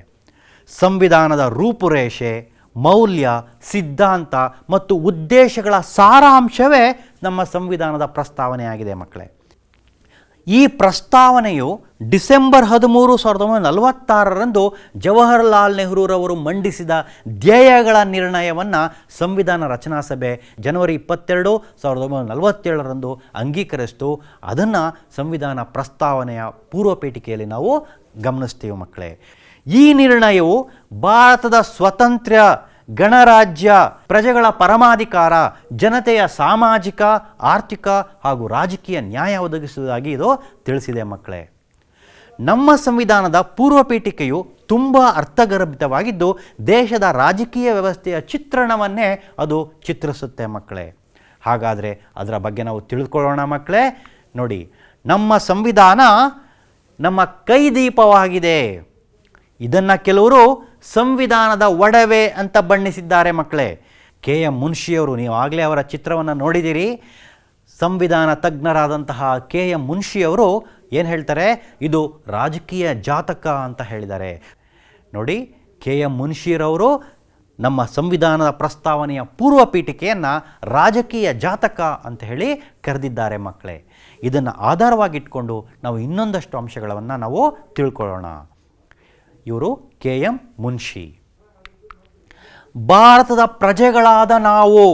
ಸಂವಿಧಾನದ ರೂಪುರೇಷೆ, ಮೌಲ್ಯ, ಸಿದ್ಧಾಂತ ಮತ್ತು ಉದ್ದೇಶಗಳ ಸಾರಾಂಶವೇ ನಮ್ಮ ಸಂವಿಧಾನದ ಪ್ರಸ್ತಾವನೆಯಾಗಿದೆ ಮಕ್ಕಳೇ. ಈ ಪ್ರಸ್ತಾವನೆಯು ಡಿಸೆಂಬರ್ 13, 1946 ಜವಾಹರಲಾಲ್ ನೆಹರೂರವರು ಮಂಡಿಸಿದ ಧ್ಯೇಯಗಳ ನಿರ್ಣಯವನ್ನು ಸಂವಿಧಾನ ರಚನಾ ಸಭೆ ಜನವರಿ 22, 1947 ಅಂಗೀಕರಿಸಿತು. ಅದನ್ನು ಸಂವಿಧಾನ ಪ್ರಸ್ತಾವನೆಯ ಪೂರ್ವ ಪೀಠಿಕೆಯಲ್ಲಿ ನಾವು ಗಮನಿಸ್ತೀವಿ ಮಕ್ಕಳೇ. ಈ ನಿರ್ಣಯವು ಭಾರತದ ಸ್ವಾತಂತ್ರ್ಯ, ಗಣರಾಜ್ಯ, ಪ್ರಜೆಗಳ ಪರಮಾಧಿಕಾರ, ಜನತೆಯ ಸಾಮಾಜಿಕ, ಆರ್ಥಿಕ ಹಾಗೂ ರಾಜಕೀಯ ನ್ಯಾಯ ಒದಗಿಸುವುದಾಗಿ ಇದು ತಿಳಿಸಿದೆ ಮಕ್ಕಳೇ. ನಮ್ಮ ಸಂವಿಧಾನದ ಪೂರ್ವ ಪೀಠಿಕೆಯು ತುಂಬ ಅರ್ಥಗರ್ಭಿತವಾಗಿದ್ದು ದೇಶದ ರಾಜಕೀಯ ವ್ಯವಸ್ಥೆಯ ಚಿತ್ರಣವನ್ನೇ ಅದು ಚಿತ್ರಿಸುತ್ತೆ ಮಕ್ಕಳೇ. ಹಾಗಾದರೆ ಅದರ ಬಗ್ಗೆ ನಾವು ತಿಳಿದುಕೊಳ್ಳೋಣ ಮಕ್ಕಳೇ. ನೋಡಿ, ನಮ್ಮ ಸಂವಿಧಾನ ನಮ್ಮ ಕೈದೀಪವಾಗಿದೆ. ಇದನ್ನು ಕೆಲವರು ಸಂವಿಧಾನದ ಒಡವೆ ಅಂತ ಬಣ್ಣಿಸಿದ್ದಾರೆ ಮಕ್ಕಳೇ. KM ಮುನ್ಷಿಯವರು, ನೀವು ಆಗಲೇ ಅವರ ಚಿತ್ರವನ್ನು ನೋಡಿದ್ದೀರಿ. ಸಂವಿಧಾನ ತಜ್ಞರಾದಂತಹ KM ಮುನ್ಷಿಯವರು ಏನು ಹೇಳ್ತಾರೆ, ಇದು ರಾಜಕೀಯ ಜಾತಕ ಅಂತ ಹೇಳಿದ್ದಾರೆ. ನೋಡಿ, KM ಮುನ್ಷಿರವರು ನಮ್ಮ ಸಂವಿಧಾನದ ಪ್ರಸ್ತಾವನೆಯ ಪೂರ್ವ ಪೀಠಿಕೆಯನ್ನು ರಾಜಕೀಯ ಜಾತಕ ಅಂತ ಹೇಳಿ ಕರೆದಿದ್ದಾರೆ ಮಕ್ಕಳೇ. ಇದನ್ನು ಆಧಾರವಾಗಿಟ್ಕೊಂಡು ನಾವು ಇನ್ನೊಂದಷ್ಟು ಅಂಶಗಳನ್ನು ನಾವು ತಿಳ್ಕೊಳ್ಳೋಣ. ಇವರು KM ಮುನ್ಷಿ. ಭಾರತದ ಪ್ರಜೆಗಳಾದ ನಾವು,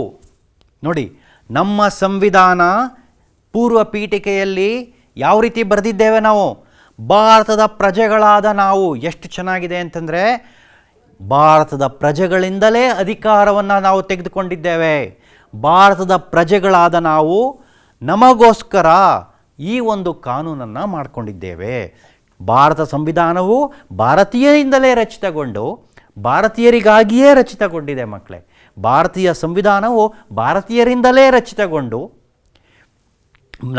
ನೋಡಿ, ನಮ್ಮ ಸಂವಿಧಾನ ಪೂರ್ವ ಪೀಠಿಕೆಯಲ್ಲಿ ಯಾವ ರೀತಿ ಬರೆದಿದ್ದೇವೆ ನಾವು, ಭಾರತದ ಪ್ರಜೆಗಳಾದ ನಾವು. ಎಷ್ಟು ಚೆನ್ನಾಗಿದೆ ಅಂತಂದರೆ, ಭಾರತದ ಪ್ರಜೆಗಳಿಂದಲೇ ಅಧಿಕಾರವನ್ನು ನಾವು ತೆಗೆದುಕೊಂಡಿದ್ದೇವೆ. ಭಾರತದ ಪ್ರಜೆಗಳಾದ ನಾವು ನಮಗೋಸ್ಕರ ಈ ಒಂದು ಕಾನೂನನ್ನು ಮಾಡಿಕೊಂಡಿದ್ದೇವೆ. ಭಾರತ ಸಂವಿಧಾನವು ಭಾರತೀಯರಿಂದಲೇ ರಚಿತಗೊಂಡು ಭಾರತೀಯರಿಗಾಗಿಯೇ ರಚಿತಗೊಂಡಿದೆ ಮಕ್ಕಳೇ. ಭಾರತೀಯ ಸಂವಿಧಾನವು ಭಾರತೀಯರಿಂದಲೇ ರಚಿತಗೊಂಡು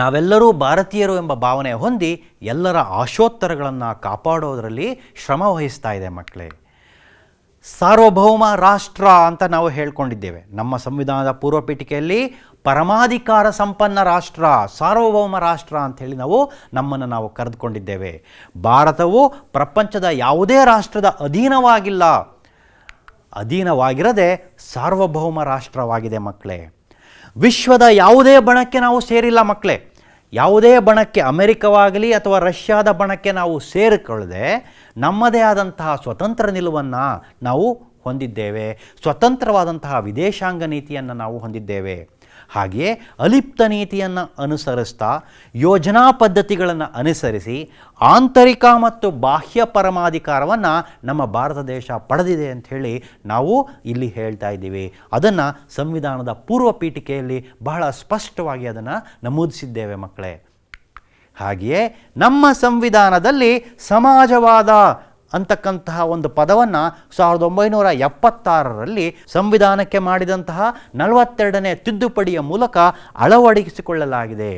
ನಾವೆಲ್ಲರೂ ಭಾರತೀಯರು ಎಂಬ ಭಾವನೆ ಹೊಂದಿ ಎಲ್ಲರ ಆಶೋತ್ತರಗಳನ್ನು ಕಾಪಾಡೋದರಲ್ಲಿ ಶ್ರಮ ವಹಿಸ್ತಾ ಇದೆ ಮಕ್ಕಳೇ. ಸಾರ್ವಭೌಮ ರಾಷ್ಟ್ರ ಅಂತ ನಾವು ಹೇಳ್ಕೊಂಡಿದ್ದೇವೆ. ನಮ್ಮ ಸಂವಿಧಾನದ ಪೂರ್ವ ಪೀಠಿಕೆಯಲ್ಲಿ ಪರಮಾಧಿಕಾರ ಸಂಪನ್ನ ರಾಷ್ಟ್ರ, ಸಾರ್ವಭೌಮ ರಾಷ್ಟ್ರ ಅಂಥೇಳಿ ನಮ್ಮನ್ನು ನಾವು ಕರೆದುಕೊಂಡಿದ್ದೇವೆ. ಭಾರತವು ಪ್ರಪಂಚದ ಯಾವುದೇ ರಾಷ್ಟ್ರದ ಅಧೀನವಾಗಿರದೆ ಸಾರ್ವಭೌಮ ರಾಷ್ಟ್ರವಾಗಿದೆ ಮಕ್ಕಳೇ. ವಿಶ್ವದ ಯಾವುದೇ ಬಣಕ್ಕೆ ನಾವು ಸೇರಿಲ್ಲ ಮಕ್ಕಳೇ. ಯಾವುದೇ ಬಣಕ್ಕೆ, ಅಮೆರಿಕವಾಗಲಿ ಅಥವಾ ರಷ್ಯಾದ ಬಣಕ್ಕೆ ನಾವು ಸೇರಿಕೊಳ್ಳದೆ ನಮ್ಮದೇ ಆದಂತಹ ಸ್ವತಂತ್ರ ನಿಲುವನ್ನು ನಾವು ಹೊಂದಿದ್ದೇವೆ. ಸ್ವತಂತ್ರವಾದಂತಹ ವಿದೇಶಾಂಗ ನೀತಿಯನ್ನು ನಾವು ಹೊಂದಿದ್ದೇವೆ. ಹಾಗೆಯೇ ಅಲಿಪ್ತ ನೀತಿಯನ್ನು ಅನುಸರಿಸ್ತಾ ಯೋಜನಾ ಪದ್ಧತಿಗಳನ್ನು ಅನುಸರಿಸಿ ಆಂತರಿಕ ಮತ್ತು ಬಾಹ್ಯ ಪರಮಾಧಿಕಾರವನ್ನು ನಮ್ಮ ಭಾರತ ದೇಶ ಪಡೆದಿದೆ ಅಂಥೇಳಿ ನಾವು ಇಲ್ಲಿ ಹೇಳ್ತಾ ಇದ್ದೀವಿ. ಅದನ್ನು ಸಂವಿಧಾನದ ಪೂರ್ವ ಪೀಠಿಕೆಯಲ್ಲಿ ಬಹಳ ಸ್ಪಷ್ಟವಾಗಿ ಅದನ್ನು ನಮೂದಿಸಿದ್ದೇವೆ ಮಕ್ಕಳೇ. ಹಾಗೆಯೇ ನಮ್ಮ ಸಂವಿಧಾನದಲ್ಲಿ ಸಮಾಜವಾದ ಅಂತಕ್ಕಂತಹ ಒಂದು ಪದವನ್ನು 1976 ಸಂವಿಧಾನಕ್ಕೆ ಮಾಡಿದಂತಹ 42ನೇ ತಿದ್ದುಪಡಿಯ ಮೂಲಕ ಅಳವಡಿಸಿಕೊಳ್ಳಲಾಗಿದೆ.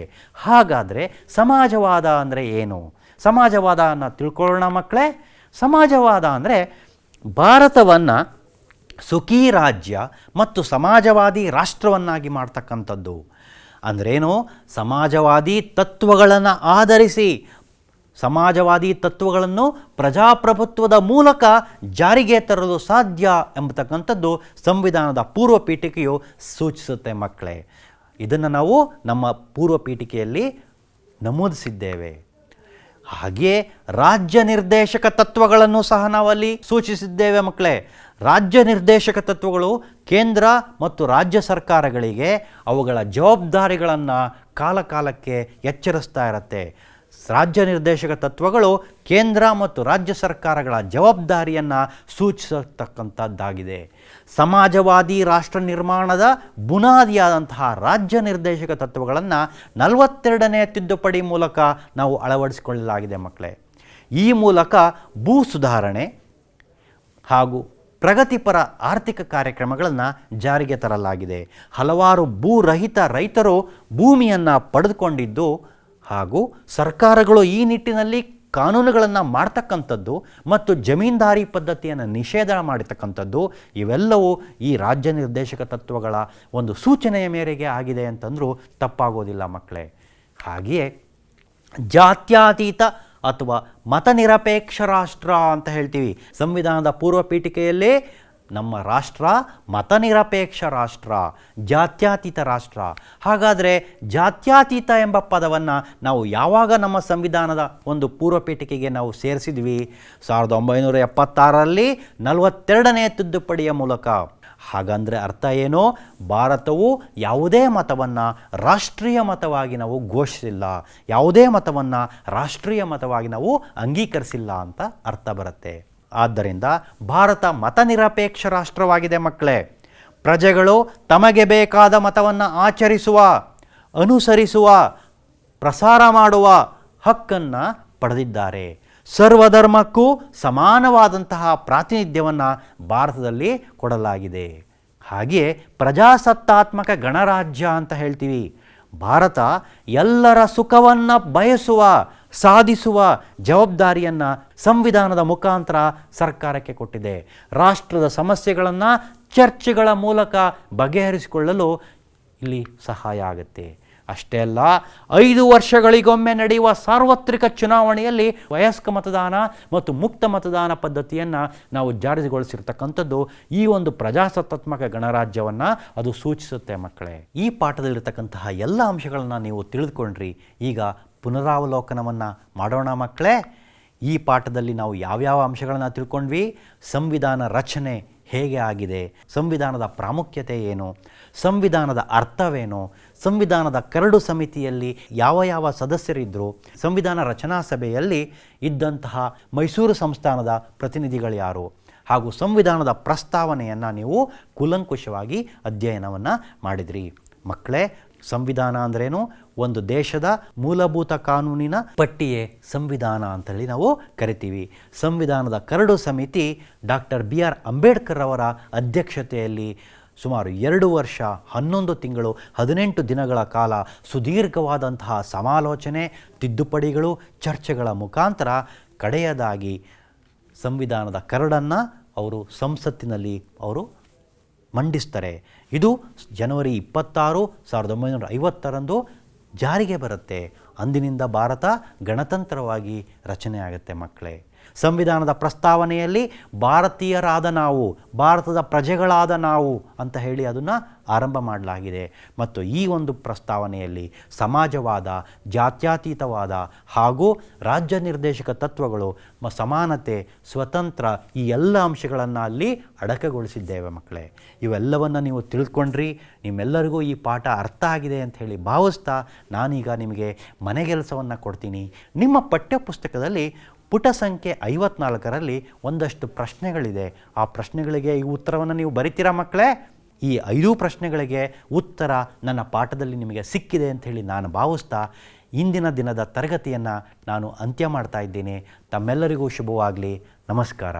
ಹಾಗಾದರೆ ಸಮಾಜವಾದ ಅಂದರೆ ಏನು? ಸಮಾಜವಾದವನ್ನು ತಿಳ್ಕೊಳ್ಳೋಣ ಮಕ್ಕಳೇ. ಸಮಾಜವಾದ ಅಂದರೆ ಭಾರತವನ್ನು ಸುಖಿ ರಾಜ್ಯ ಮತ್ತು ಸಮಾಜವಾದಿ ರಾಷ್ಟ್ರವನ್ನಾಗಿ ಮಾಡ್ತಕ್ಕಂಥದ್ದು. ಅಂದ್ರೇನು? ಸಮಾಜವಾದಿ ತತ್ವಗಳನ್ನು ಆಧರಿಸಿ ಸಮಾಜವಾದಿ ತತ್ವಗಳನ್ನು ಪ್ರಜಾಪ್ರಭುತ್ವದ ಮೂಲಕ ಜಾರಿಗೆ ತರಲು ಸಾಧ್ಯ ಎಂಬತಕ್ಕಂಥದ್ದು ಸಂವಿಧಾನದ ಪೂರ್ವ ಪೀಠಿಕೆಯು ಸೂಚಿಸುತ್ತೆ ಮಕ್ಕಳೇ. ಇದನ್ನು ನಾವು ನಮ್ಮ ಪೂರ್ವ ಪೀಠಿಕೆಯಲ್ಲಿ ನಮೂದಿಸಿದ್ದೇವೆ. ಹಾಗೆಯೇ ರಾಜ್ಯ ನಿರ್ದೇಶಕ ತತ್ವಗಳನ್ನು ಸಹ ನಾವಲ್ಲಿ ಸೂಚಿಸಿದ್ದೇವೆ ಮಕ್ಕಳೇ. ರಾಜ್ಯ ನಿರ್ದೇಶಕ ತತ್ವಗಳು ಕೇಂದ್ರ ಮತ್ತು ರಾಜ್ಯ ಸರ್ಕಾರಗಳಿಗೆ ಅವುಗಳ ಜವಾಬ್ದಾರಿಗಳನ್ನು ಕಾಲಕಾಲಕ್ಕೆ ಎಚ್ಚರಿಸ್ತಾ ಇರುತ್ತೆ. ರಾಜ್ಯ ನಿರ್ದೇಶಕ ತತ್ವಗಳು ಕೇಂದ್ರ ಮತ್ತು ರಾಜ್ಯ ಸರ್ಕಾರಗಳ ಜವಾಬ್ದಾರಿಯನ್ನು ಸೂಚಿಸತಕ್ಕಂಥದ್ದಾಗಿದೆ. ಸಮಾಜವಾದಿ ರಾಷ್ಟ್ರ ನಿರ್ಮಾಣದ ಬುನಾದಿಯಾದಂತಹ ರಾಜ್ಯ ನಿರ್ದೇಶಕ ತತ್ವಗಳನ್ನು 42ನೇ ತಿದ್ದುಪಡಿ ಮೂಲಕ ನಾವು ಅಳವಡಿಸಿಕೊಳ್ಳಲಾಗಿದೆ ಮಕ್ಕಳೇ. ಈ ಮೂಲಕ ಭೂ ಸುಧಾರಣೆ ಹಾಗೂ ಪ್ರಗತಿಪರ ಆರ್ಥಿಕ ಕಾರ್ಯಕ್ರಮಗಳನ್ನು ಜಾರಿಗೆ ತರಲಾಗಿದೆ. ಹಲವಾರು ಭೂರಹಿತ ರೈತರು ಭೂಮಿಯನ್ನು ಪಡೆದುಕೊಂಡಿದ್ದು ಹಾಗೂ ಸರ್ಕಾರಗಳು ಈ ನಿಟ್ಟಿನಲ್ಲಿ ಕಾನೂನುಗಳನ್ನು ಮಾಡ್ತಕ್ಕಂಥದ್ದು ಮತ್ತು ಜಮೀನ್ದಾರಿ ಪದ್ಧತಿಯನ್ನು ನಿಷೇಧ ಮಾಡಿರ್ತಕ್ಕಂಥದ್ದು ಇವೆಲ್ಲವೂ ಈ ರಾಜ್ಯ ನಿರ್ದೇಶಕ ತತ್ವಗಳ ಒಂದು ಸೂಚನೆಯ ಮೇರೆಗೆ ಆಗಿದೆ ಅಂತಂದರೂ ತಪ್ಪಾಗೋದಿಲ್ಲ ಮಕ್ಕಳೇ. ಹಾಗೆಯೇ ಜಾತ್ಯತೀತ ಅಥವಾ ಮತನಿರಪೇಕ್ಷ ರಾಷ್ಟ್ರ ಅಂತ ಹೇಳ್ತೀವಿ. ಸಂವಿಧಾನದ ಪೂರ್ವ ಪೀಠಿಕೆಯಲ್ಲೇ ನಮ್ಮ ರಾಷ್ಟ್ರ ಮತನಿರಪೇಕ್ಷ ರಾಷ್ಟ್ರ, ಜಾತ್ಯತೀತ ರಾಷ್ಟ್ರ. ಹಾಗಾದರೆ ಜಾತ್ಯತೀತ ಎಂಬ ಪದವನ್ನು ನಾವು ಯಾವಾಗ ನಮ್ಮ ಸಂವಿಧಾನದ ಒಂದು ಪೂರ್ವ ಪೀಠಿಕೆಗೆ ನಾವು ಸೇರಿಸಿದ್ವಿ? 1976ರಲ್ಲಿ 42ನೇ ತಿದ್ದುಪಡಿಯ ಮೂಲಕ. ಹಾಗಂದರೆ ಅರ್ಥ ಏನು? ಭಾರತವು ಯಾವುದೇ ಮತವನ್ನು ರಾಷ್ಟ್ರೀಯ ಮತವಾಗಿ ನಾವು ಘೋಷಿಸಿಲ್ಲ, ಯಾವುದೇ ಮತವನ್ನು ರಾಷ್ಟ್ರೀಯ ಮತವಾಗಿ ನಾವು ಅಂಗೀಕರಿಸಿಲ್ಲ ಅಂತ ಅರ್ಥ ಬರುತ್ತೆ. ಆದ್ದರಿಂದ ಭಾರತ ಮತನಿರಪೇಕ್ಷ ರಾಷ್ಟ್ರವಾಗಿದೆ ಮಕ್ಕಳೇ. ಪ್ರಜೆಗಳು ತಮಗೆ ಬೇಕಾದ ಮತವನ್ನು ಆಚರಿಸುವ, ಅನುಸರಿಸುವ, ಪ್ರಸಾರ ಮಾಡುವ ಹಕ್ಕನ್ನು ಪಡೆದಿದ್ದಾರೆ. ಸರ್ವಧರ್ಮಕ್ಕೂ ಸಮಾನವಾದಂತಹ ಪ್ರಾತಿನಿಧ್ಯವನ್ನು ಭಾರತದಲ್ಲಿ ಕೊಡಲಾಗಿದೆ. ಹಾಗೆಯೇ ಪ್ರಜಾಸತ್ತಾತ್ಮಕ ಗಣರಾಜ್ಯ ಅಂತ ಹೇಳ್ತೀವಿ. ಭಾರತ ಎಲ್ಲರ ಸುಖವನ್ನು ಬಯಸುವ, ಸಾಧಿಸುವ ಜವಾಬ್ದಾರಿಯನ್ನು ಸಂವಿಧಾನದ ಮುಖಾಂತರ ಸರ್ಕಾರಕ್ಕೆ ಕೊಟ್ಟಿದೆ. ರಾಷ್ಟ್ರದ ಸಮಸ್ಯೆಗಳನ್ನು ಚರ್ಚೆಗಳ ಮೂಲಕ ಬಗೆಹರಿಸಿಕೊಳ್ಳಲು ಇಲ್ಲಿ ಸಹಾಯ ಆಗುತ್ತೆ. ಅಷ್ಟೇ ಅಲ್ಲ, 5 ವರ್ಷಗಳಿಗೊಮ್ಮೆ ನಡೆಯುವ ಸಾರ್ವತ್ರಿಕ ಚುನಾವಣೆಯಲ್ಲಿ ವಯಸ್ಕ ಮತದಾನ ಮತ್ತು ಮುಕ್ತ ಮತದಾನ ಪದ್ಧತಿಯನ್ನು ನಾವು ಜಾರಿಗೊಳಿಸಿರ್ತಕ್ಕಂಥದ್ದು ಈ ಒಂದು ಪ್ರಜಾಸತ್ತಾತ್ಮಕ ಗಣರಾಜ್ಯವನ್ನು ಅದು ಸೂಚಿಸುತ್ತೆ ಮಕ್ಕಳೇ. ಈ ಪಾಠದಲ್ಲಿರ್ತಕ್ಕಂತಹ ಎಲ್ಲ ಅಂಶಗಳನ್ನು ನೀವು ತಿಳಿದುಕೊಂಡ್ರಿ. ಈಗ ಪುನರಾವಲೋಕನವನ್ನು ಮಾಡೋಣ ಮಕ್ಕಳೇ. ಈ ಪಾಠದಲ್ಲಿ ನಾವು ಯಾವ್ಯಾವ ಅಂಶಗಳನ್ನು ತಿಳ್ಕೊಂಡ್ವಿ? ಸಂವಿಧಾನ ರಚನೆ ಹೇಗೆ ಆಗಿದೆ, ಸಂವಿಧಾನದ ಪ್ರಾಮುಖ್ಯತೆ ಏನು, ಸಂವಿಧಾನದ ಅರ್ಥವೇನು, ಸಂವಿಧಾನದ ಕರಡು ಸಮಿತಿಯಲ್ಲಿ ಯಾವ ಯಾವ ಸದಸ್ಯರಿದ್ದರು, ಸಂವಿಧಾನ ರಚನಾ ಸಭೆಯಲ್ಲಿ ಇದ್ದಂತಹ ಮೈಸೂರು ಸಂಸ್ಥಾನದ ಪ್ರತಿನಿಧಿಗಳು ಯಾರು, ಹಾಗೂ ಸಂವಿಧಾನದ ಪ್ರಸ್ತಾವನೆಯನ್ನು ನೀವು ಕೂಲಂಕುಷವಾಗಿ ಅಧ್ಯಯನವನ್ನು ಮಾಡಿದ್ರಿ ಮಕ್ಕಳೇ. ಸಂವಿಧಾನ ಅಂದ್ರೇನು? ಒಂದು ದೇಶದ ಮೂಲಭೂತ ಕಾನೂನಿನ ಪಟ್ಟಿಯೇ ಸಂವಿಧಾನ ಅಂತೇಳಿ ನಾವು ಕರಿತೀವಿ. ಸಂವಿಧಾನದ ಕರಡು ಸಮಿತಿ ಡಾಕ್ಟರ್ BR ಅಂಬೇಡ್ಕರ್ ಅವರ ಅಧ್ಯಕ್ಷತೆಯಲ್ಲಿ ಸುಮಾರು 2 ವರ್ಷ 11 ತಿಂಗಳು 18 ದಿನಗಳ ಕಾಲ ಸುದೀರ್ಘವಾದಂತಹ ಸಮಾಲೋಚನೆ, ತಿದ್ದುಪಡಿಗಳು, ಚರ್ಚೆಗಳ ಮುಖಾಂತರ ಕಡೆಯದಾಗಿ ಸಂವಿಧಾನದ ಕರಡನ್ನು ಅವರು ಸಂಸತ್ತಿನಲ್ಲಿ ಅವರು ಮಂಡಿಸ್ತಾರೆ. ಇದು ಜನವರಿ 26, 1950ರಂದು ಜಾರಿಗೆ ಬರುತ್ತೆ. ಅಂದಿನಿಂದ ಭಾರತ ಗಣತಂತ್ರವಾಗಿ ರಚನೆ ಆಗುತ್ತೆ ಮಕ್ಕಳೇ. ಸಂವಿಧಾನದ ಪ್ರಸ್ತಾವನೆಯಲ್ಲಿ ಭಾರತೀಯರಾದ ನಾವು, ಭಾರತದ ಪ್ರಜೆಗಳಾದ ನಾವು ಅಂತ ಹೇಳಿ ಅದನ್ನು ಆರಂಭ ಮಾಡಲಾಗಿದೆ. ಮತ್ತು ಈ ಒಂದು ಪ್ರಸ್ತಾವನೆಯಲ್ಲಿ ಸಮಾಜವಾದ, ಜಾತ್ಯತೀತವಾದ ಹಾಗೂ ರಾಜ್ಯ ನಿರ್ದೇಶಕ ತತ್ವಗಳು, ಸಮಾನತೆ, ಸ್ವತಂತ್ರ ಈ ಎಲ್ಲ ಅಂಶಗಳನ್ನು ಅಲ್ಲಿ ಅಡಕಗೊಳಿಸಿದ್ದೇವೆ ಮಕ್ಕಳೇ. ಇವೆಲ್ಲವನ್ನು ನೀವು ತಿಳ್ಕೊಂಡ್ರಿ. ನಿಮ್ಮೆಲ್ಲರಿಗೂ ಈ ಪಾಠ ಅರ್ಥ ಆಗಿದೆ ಅಂತ ಹೇಳಿ ಭಾವಿಸ್ತಾ ನಾನೀಗ ನಿಮಗೆ ಮನೆಗೆಲಸವನ್ನು ಕೊಡ್ತೀನಿ. ನಿಮ್ಮ ಪಠ್ಯಪುಸ್ತಕದಲ್ಲಿ ಪುಟ ಸಂಖ್ಯೆ 54ರಲ್ಲಿ ಒಂದಷ್ಟು ಪ್ರಶ್ನೆಗಳಿದೆ. ಆ ಪ್ರಶ್ನೆಗಳಿಗೆ ಈ ಉತ್ತರವನ್ನು ನೀವು ಬರಿತೀರಾ ಮಕ್ಕಳೇ? ಈ 5 ಪ್ರಶ್ನೆಗಳಿಗೆ ಉತ್ತರ ನನ್ನ ಪಾಠದಲ್ಲಿ ನಿಮಗೆ ಸಿಕ್ಕಿದೆ ಅಂಥೇಳಿ ನಾನು ಭಾವಿಸ್ತಾ ಇಂದಿನ ದಿನದ ತರಗತಿಯನ್ನು ನಾನು ಅಂತ್ಯ ಮಾಡ್ತಾ ಇದ್ದೇನೆ. ತಮ್ಮೆಲ್ಲರಿಗೂ ಶುಭವಾಗಲಿ. ನಮಸ್ಕಾರ.